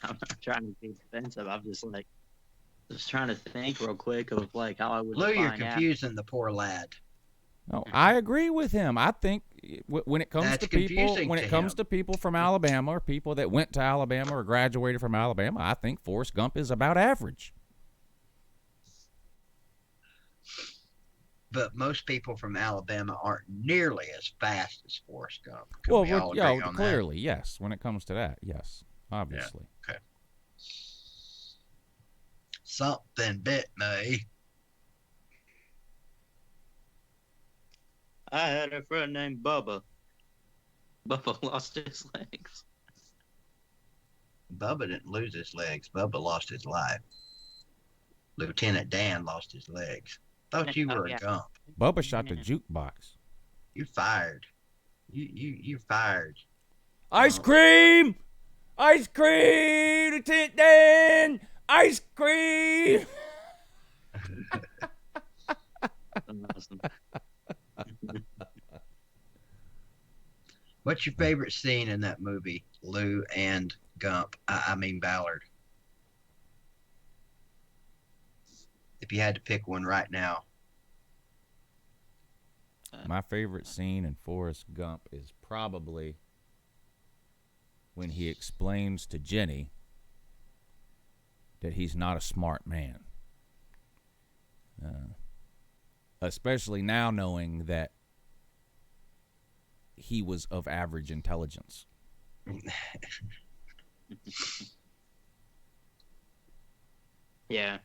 not trying to be defensive. I'm just trying to think real quick of like how I would. Lou, you're define confusing the poor lad. No, I agree with him. I think when it comes That's to people, confusing when to it comes him. to people from Alabama or people that went to Alabama or graduated from Alabama, I think Forrest Gump is about average. But most people from Alabama aren't nearly as fast as Forrest Gump. Can we all agree on clearly, yes. When it comes to that, yes, obviously. Yeah. Okay. Something bit me. I had a friend named Bubba. Bubba lost his legs. Bubba didn't lose his legs. Bubba lost his life. Lieutenant Dan lost his legs. Thought you were a Gump. Bubba shot the jukebox. You fired. You fired. Ice cream! Ice cream! Lieutenant Dan! Ice cream! Awesome. What's your favorite scene in that movie, Lou and Gump? I mean Ballard. If you had to pick one right now. My favorite scene in Forrest Gump is probably when he explains to Jenny that he's not a smart man. Especially now knowing that he was of average intelligence. Yeah.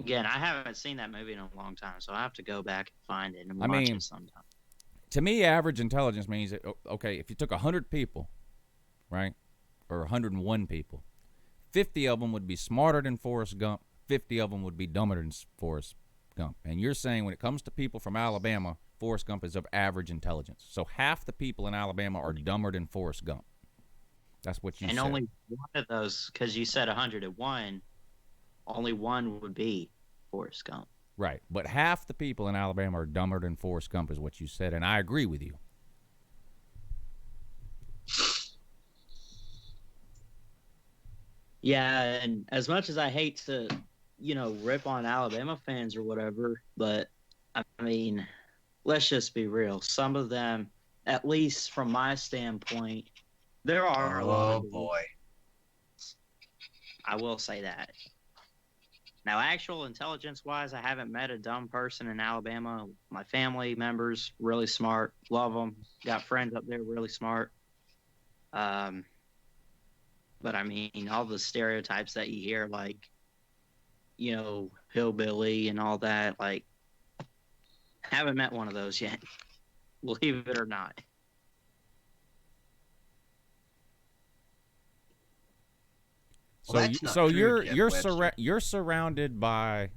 Again, I haven't seen that movie in a long time, so I have to go back and find it and watch it sometime. To me, average intelligence means that, okay, if you took 100 people, right, or 101 people, 50 of them would be smarter than Forrest Gump, 50 of them would be dumber than Forrest Gump. And you're saying when it comes to people from Alabama, Forrest Gump is of average intelligence. So half the people in Alabama are dumber than Forrest Gump. That's what you said. And only one of those, because you said 101, only one would be Forrest Gump. Right. But half the people in Alabama are dumber than Forrest Gump is what you said, and I agree with you. Yeah, and as much as I hate to, rip on Alabama fans or whatever, but, I mean, let's just be real. Some of them, at least from my standpoint, there are a lot of... Oh, boy. I will say that. Now, actual intelligence-wise, I haven't met a dumb person in Alabama. My family members, really smart. Love them. Got friends up there, really smart. But, I mean, all the stereotypes that you hear, like, hillbilly and all that, like, haven't met one of those yet. Believe it or not. So you're surrounded by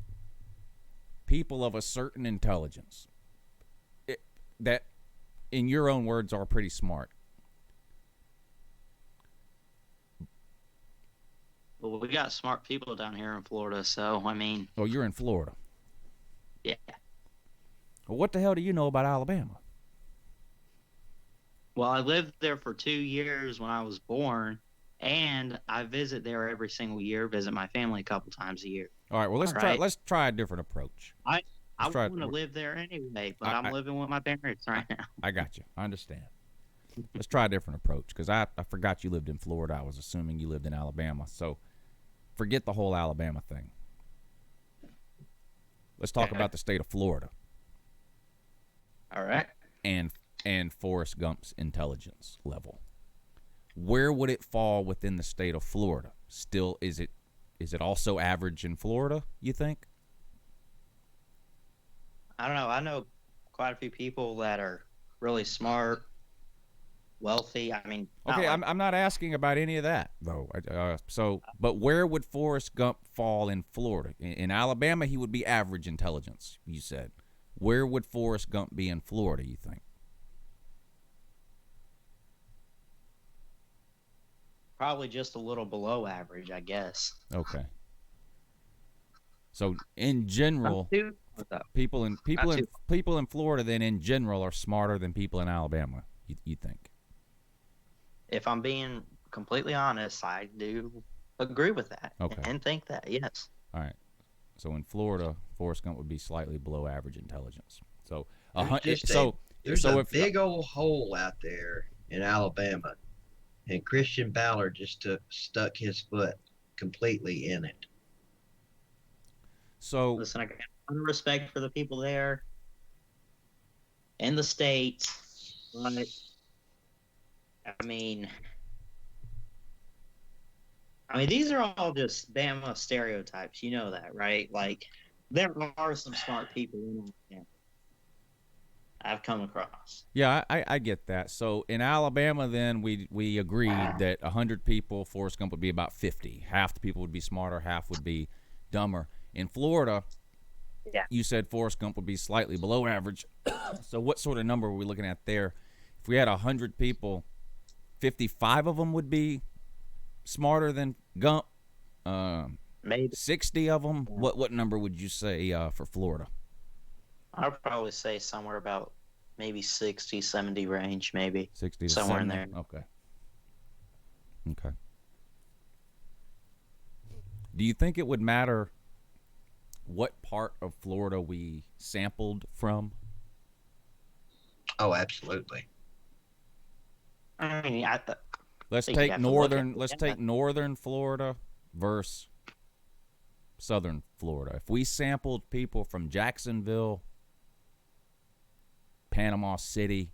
people of a certain intelligence that, in your own words, are pretty smart. Well, we got smart people down here in Florida, so I mean. Oh, you're in Florida. Yeah. Well, what the hell do you know about Alabama? Well, I lived there for 2 years when I was born. And I visit there every single year, visit my family a couple times a year. All right, well, let's try a different approach. I want to live there anyway, but I'm living with my parents right now. I got you. I understand. Let's try a different approach, because I forgot you lived in Florida. I was assuming you lived in Alabama. So forget the whole Alabama thing. Let's talk about the state of Florida. All right. And Forrest Gump's intelligence level. Where would it fall within the state of Florida? Still, is it also average in Florida, you think? I don't know. I know quite a few people that are really smart, wealthy. I mean, okay, I'm not asking about any of that, though. But where would Forrest Gump fall in Florida? In Alabama, he would be average intelligence, you said. Where would Forrest Gump be in Florida, you think? Probably just a little below average, I guess. Okay. So in general, people in Florida then in general are smarter than people in Alabama. You think? If I'm being completely honest, I do agree with that. Okay. And think that, yes. All right. So in Florida, Forrest Gump would be slightly below average intelligence. So there's a big old hole out there in Alabama, and Christian Ballard just stuck his foot completely in it. So listen, I got a lot of respect for the people there in the States, but I mean, these are all just Bama stereotypes. You know that, right? Like, there are some smart people in Alabama I've come across. Yeah, I get that. So in Alabama, then we agreed that 100 people, Forrest Gump would be about 50. Half the people would be smarter, half would be dumber. In Florida, you said Forrest Gump would be slightly below average. So what sort of number are we looking at there? If we had 100 people, 55 of them would be smarter than Gump. Maybe 60 of them. Yeah. What number would you say for Florida? I'd probably say somewhere about maybe 60, 70 range, maybe. 60 to somewhere 70. in there. Okay. Do you think it would matter what part of Florida we sampled from? Oh, absolutely. I mean, let's take northern Florida versus southern Florida. If we sampled people from Jacksonville, Panama City,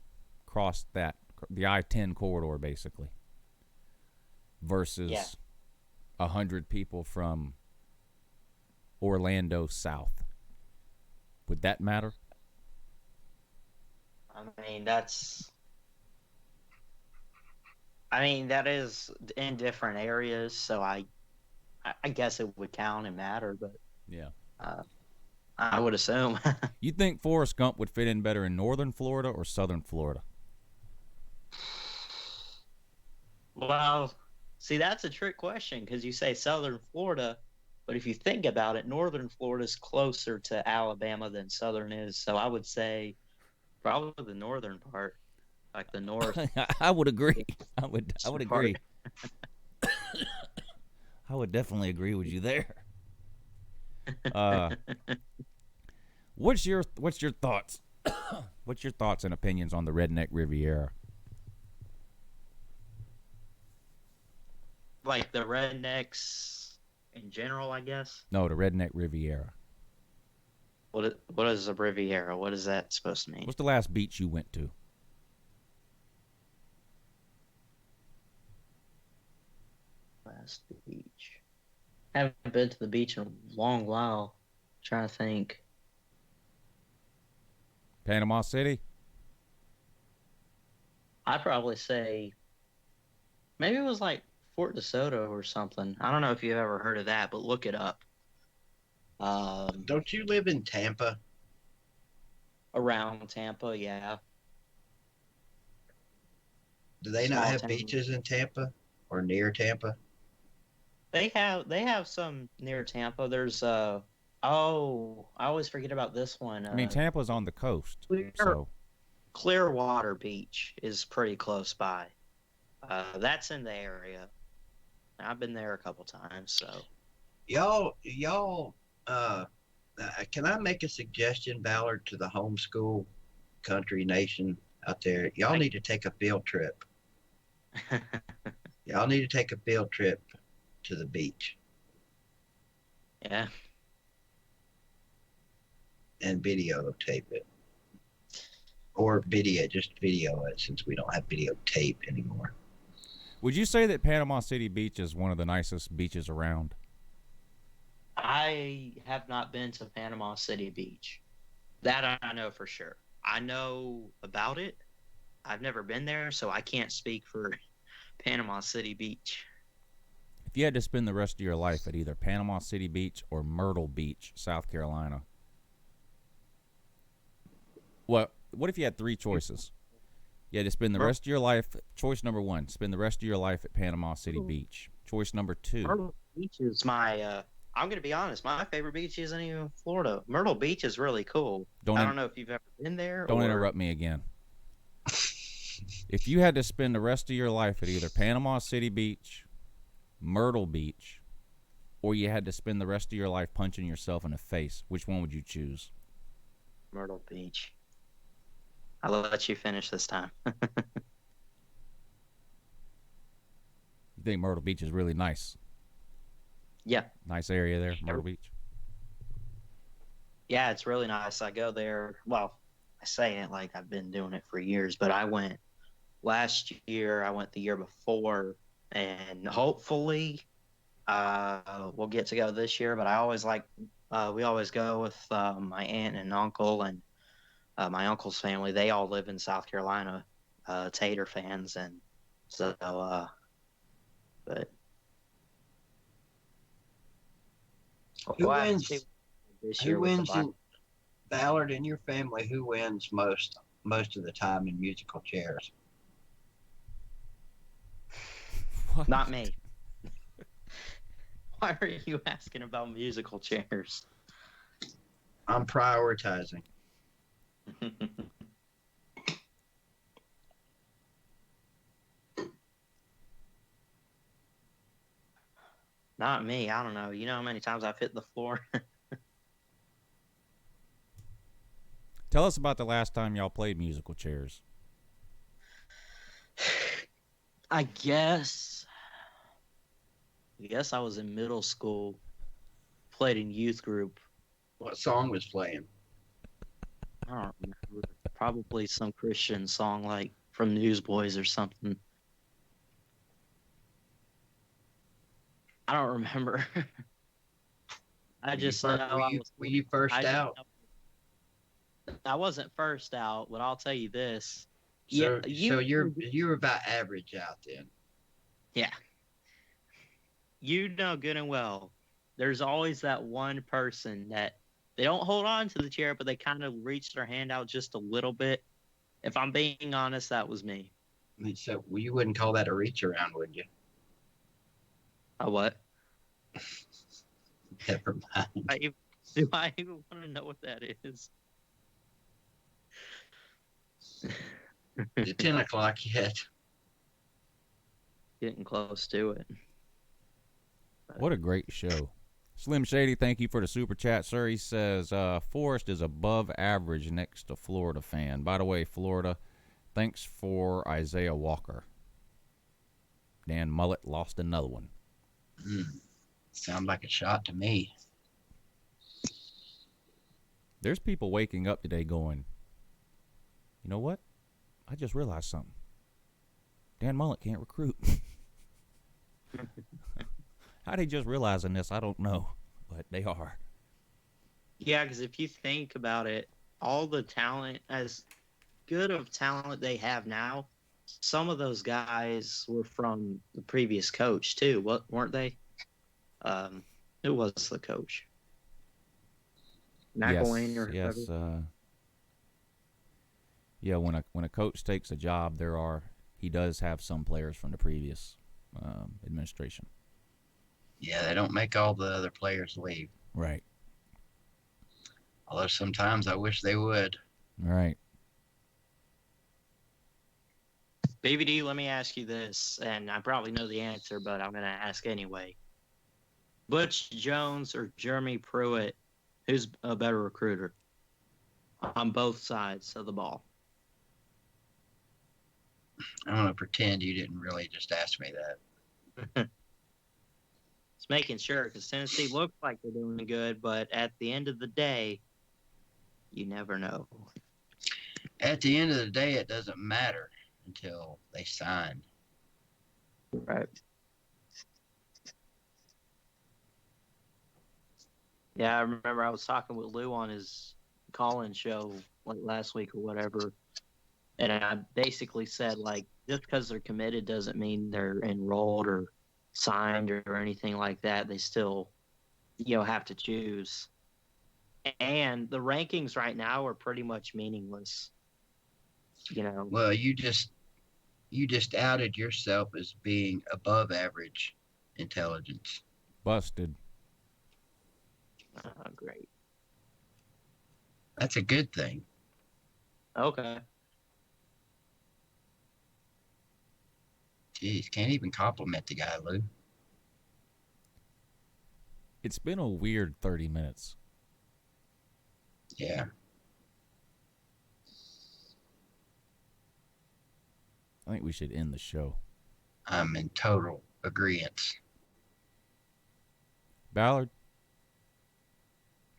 across the I-10 corridor, basically, versus 100 people from Orlando south, would that matter? that is in different areas, so I guess it would count and matter, but yeah, I would assume. You think Forrest Gump would fit in better in northern Florida or southern Florida? Well, see, that's a trick question, because you say southern Florida, but if you think about it, northern Florida is closer to Alabama than southern is, so I would say probably the northern part, like the north. I would agree. I would agree. I would definitely agree with you there. What's your thoughts? What's your thoughts and opinions on the Redneck Riviera? Like the rednecks in general, I guess. No, the Redneck Riviera. What is a Riviera? What is that supposed to mean? What's the last beach you went to? Last beach. I haven't been to the beach in a long while. I'm trying to think. Panama City? I'd probably say maybe it was like Fort DeSoto or something. I don't know if you've ever heard of that, but look it up. Don't you live in Tampa? Around Tampa, yeah. Do they not have beaches in Tampa or near Tampa? They have some near Tampa. There's I always forget about this one. I mean, Tampa's on the coast, so Clearwater Beach is pretty close by. That's in the area. I've been there a couple times, so. Y'all, can I make a suggestion, Ballard, to the homeschool country nation out there? Y'all need to take a field trip. Y'all need to take a field trip to the beach. Yeah. And videotape it. Or just video it, since we don't have videotape anymore. Would you say that Panama City Beach is one of the nicest beaches around? I have not been to Panama City Beach. That I know for sure. I know about it. I've never been there, so I can't speak for Panama City Beach. If you had to spend the rest of your life at either Panama City Beach or Myrtle Beach, South Carolina, what if you had three choices? You had to spend the rest of your life. Choice number 1: spend the rest of your life at Panama City Beach. Choice number 2: Myrtle Beach is my. I'm gonna be honest. My favorite beach isn't even Florida. Myrtle Beach is really cool. I don't know if you've ever been there. Don't interrupt me again. If you had to spend the rest of your life at either Panama City Beach, Myrtle Beach, or you had to spend the rest of your life punching yourself in the face, which one would you choose? Myrtle Beach. I'll let you finish this time. You think Myrtle Beach is really nice? Yeah. Nice area there, Myrtle Beach. Yeah, it's really nice. I go there. Well, I say it like I've been doing it for years, but I went last year. I went the year before, and hopefully we'll get to go this year. But I always we always go with my aunt and uncle and my uncle's family. They all live in South Carolina, Tater fans, and so but. Who wins? Who wins in Ballard in your family? Who wins most of the time in musical chairs? What? Not me. Why are you asking about musical chairs? I'm prioritizing. Not me. I don't know. You know how many times I've hit the floor? Tell us about the last time y'all played musical chairs. I guess I was in middle school, played in youth group. What song was playing? I don't remember. Probably some Christian song like from Newsboys or something. I don't remember. I just know were you first out? I wasn't first out, but I'll tell you this. So you're about average out then. Yeah. You know good and well, there's always that one person that they don't hold on to the chair, but they kind of reach their hand out just a little bit. If I'm being honest, that was me. I mean, so you wouldn't call that a reach around, would you? A what? Never mind. Do I even want to know what that is? It's 10 o'clock yet. Getting close to it. What a great show. Slim Shady, thank you for the super chat, sir. He says, Forrest is above average next to Florida fan. By the way, Florida, thanks for Isaiah Walker. Dan Mullet lost another one. Sounds like a shot to me. There's people waking up today going, you know what? I just realized something. Dan Mullet can't recruit. How they just realizing this, I don't know, but they are. Yeah, because if you think about it, all the talent, as good of talent they have now, some of those guys were from the previous coach too, weren't they? Who was the coach? McElwain or yes. Yeah, when a coach takes a job, he does have some players from the previous administration. Yeah, they don't make all the other players leave. Right. Although sometimes I wish they would. Right. BVD, let me ask you this, and I probably know the answer, but I'm going to ask anyway. Butch Jones or Jeremy Pruitt, who's a better recruiter on both sides of the ball? I'm going to pretend you didn't really just ask me that. Just making sure, because Tennessee looks like they're doing good, but at the end of the day, you never know. At the end of the day, it doesn't matter until they sign. Right. Yeah, I remember I was talking with Lou on his call-in show like last week or whatever, and I basically said, like, just because they're committed doesn't mean they're enrolled or signed or anything like that. They still, have to choose. And the rankings right now are pretty much meaningless. You know, Well, you just outed yourself as being above average intelligence. Busted. great. That's a good thing. Okay. Jeez, can't even compliment the guy, Lou. It's been a weird 30 minutes. Yeah. I think we should end the show. I'm in total agreement. Ballard,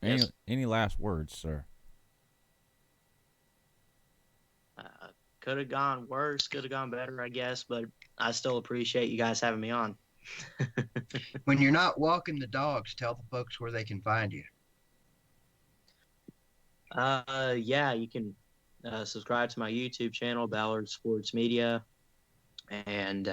Yes. any last words, sir? Could have gone worse, could have gone better, I guess, but I still appreciate you guys having me on. When you're not walking the dogs, tell the folks where they can find you. Yeah, you can subscribe to my YouTube channel, Ballard Sports Media, and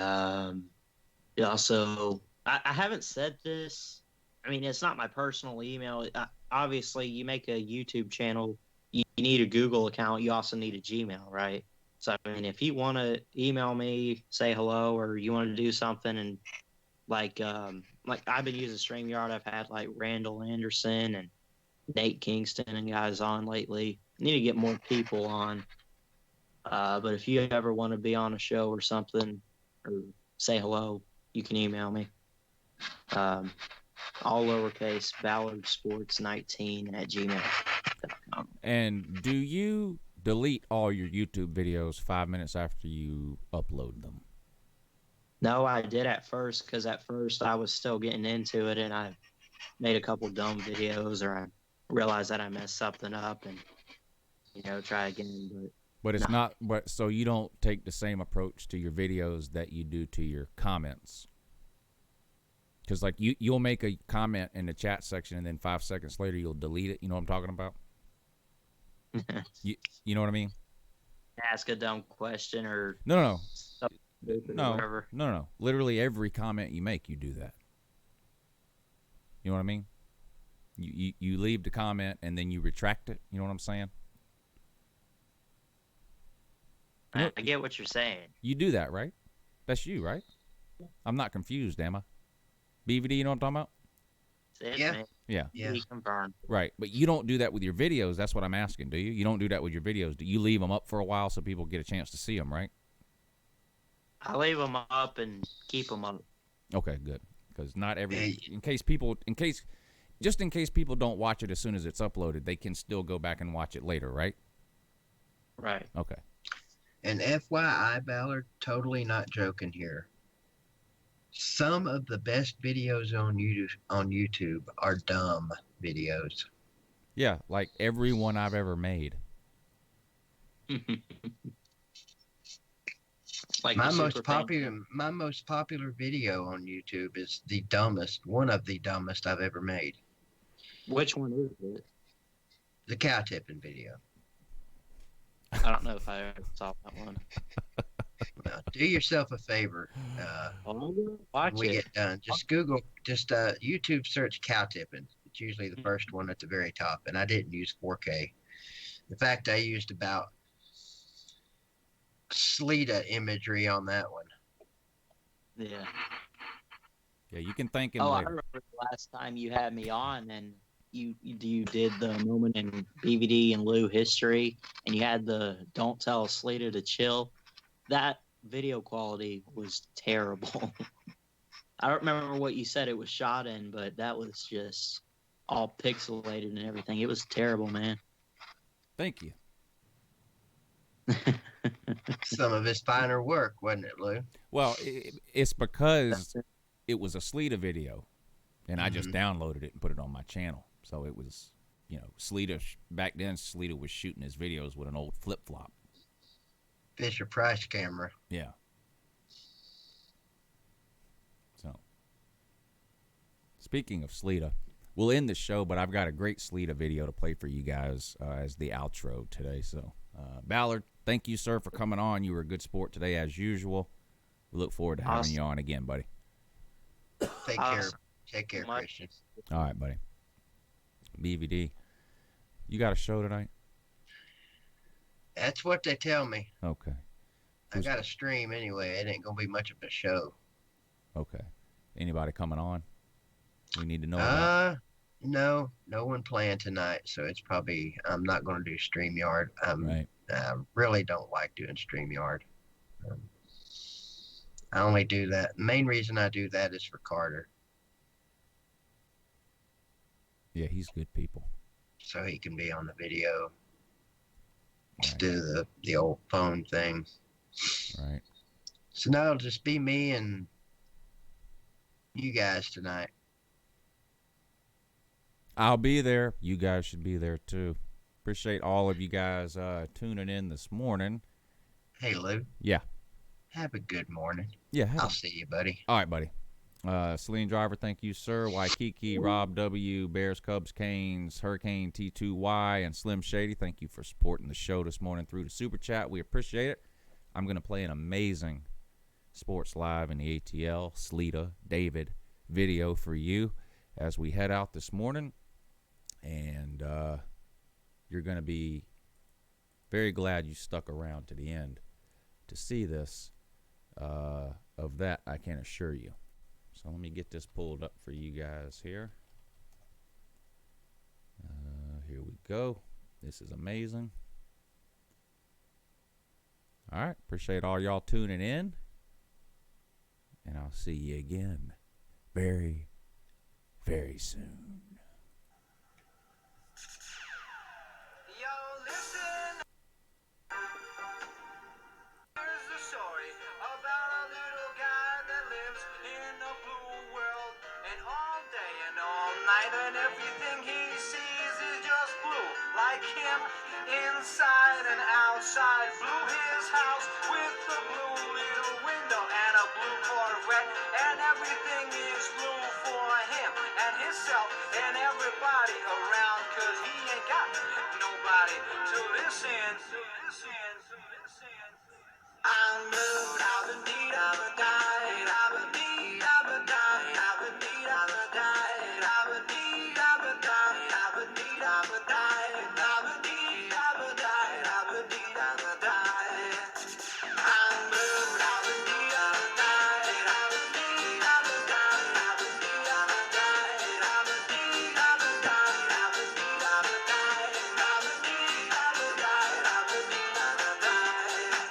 also I haven't said this. I mean, it's not my personal email. Obviously, you make a YouTube channel, you need a Google account. You also need a Gmail, right? So I mean, if you want to email me, say hello, or you want to do something, and like I've been using StreamYard. I've had like Randall Anderson and Nate Kingston and guys on lately. Need to get more people on. But if you ever want to be on a show or something, or say hello, you can email me. All lowercase, ballardsports19@gmail.com. And do you delete all your YouTube videos 5 minutes after you upload them? No, I did at first, because at first I was still getting into it, and I made a couple dumb videos, or I realized that I messed something up, and try again. But it's not. But so you don't take the same approach to your videos that you do to your comments. Because like you'll make a comment in the chat section, and then 5 seconds later you'll delete it. You know what I'm talking about? you know what I mean? Ask a dumb question or No. whatever. No. Literally every comment you make, you do that. You know what I mean? You leave the comment and then you retract it. You know what I'm saying? I get what you're saying. You do that, right? That's you, right? I'm not confused, am I? BVD, you know what I'm talking about? Yeah. Yeah. We confirmed. Right. But you don't do that with your videos. That's what I'm asking, do you? You don't do that with your videos. Do you leave them up for a while so people get a chance to see them, right? I leave them up and keep them up. Okay, good. Because not every, in case people don't watch it as soon as it's uploaded, they can still go back and watch it later, right? Right. Okay. And FYI, Ballard, totally not joking here. Some of the best videos on YouTube are dumb videos. Yeah, like every one I've ever made. Like my most popular video on YouTube is one of the dumbest I've ever made. Which one is it? The cow tipping video. I don't know if I ever saw that one. Well, do yourself a favor. Watch when we it. get done, just YouTube search cow tipping. It's usually the first one at the very top, and I didn't use 4K. In fact, I used about Sleeta imagery on that one. Yeah. Yeah, you can thank him I later. remember the last time you had me on, and you did the moment in BVD and Lou history, and you had the "Don't Tell Sleeta to Chill." That video quality was terrible. I don't remember what you said it was shot in, but that was just all pixelated and everything. It was terrible, man. Thank you. Some of his finer work, wasn't it, Lou? Well, it's because it was a Sleeta video, and I just downloaded it and put it on my channel. So it was, Sleeta, back then Sleeta was shooting his videos with an old flip-flop. Fisher Price camera. Yeah. So, speaking of Sleeta, we'll end the show, but I've got a great Sleeta video to play for you guys as the outro today. So, Ballard, thank you, sir, for coming on. You were a good sport today, as usual. We look forward to having you on again, buddy. Take care. Take care, Christian. All right, buddy. BVD, you got a show tonight? That's what they tell me. Okay. I got to stream anyway. It ain't gonna be much of a show. Okay. Anybody coming on? We need to know about. No one playing tonight, so it's probably I'm not gonna do StreamYard. Right. I really don't like doing StreamYard. Um, I only do that. The main reason I do that is for Carter, Yeah, he's good people. so he can be on the video Right. instead of the old phone thing. Right. So now it'll just be me and you guys tonight. I'll be there. You guys should be there too. Appreciate all of you guys tuning in this morning. Hey Lou. Yeah. Have a good morning. Yeah. I'll see you, buddy. All right, buddy. Celine Driver, thank you, sir. Waikiki, Rob W, Bears, Cubs, Canes, Hurricane T2Y, and Slim Shady, thank you for supporting the show this morning through the Super Chat. We appreciate it. I'm going to play an amazing Sports Live in the ATL, Sleeta, David video for you as we head out this morning. And you're going to be very glad you stuck around to the end to see this. Of that, I can assure you. So let me get this pulled up for you guys here. Here we go. This is amazing. All right. Appreciate all y'all tuning in. And I'll see you again very, very soon. And everything he sees is just blue, like him inside and outside. Blue his house with a blue little window and a blue Corvette, and everything is blue for him and himself and everybody around, 'cause he ain't got nobody to listen. I'm blue, I've been deed, I've been died, I've been deed, I've been died, I've been deed, I've been died, I've been deed, I've been died, I've been deed, I've been died, I've been deed, I've been died, I've been deed, I've been died. I'm blue, I've been deed, I've been died, I've been deed, I've been died, I've been deed, I've been died, I've been deed, I've been died, I've been deed, I've been died, I've been deed, I've been died, I've been deed, I've been died.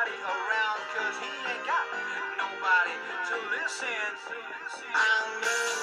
nobody around, 'cause he ain't got nobody to listen. I'm the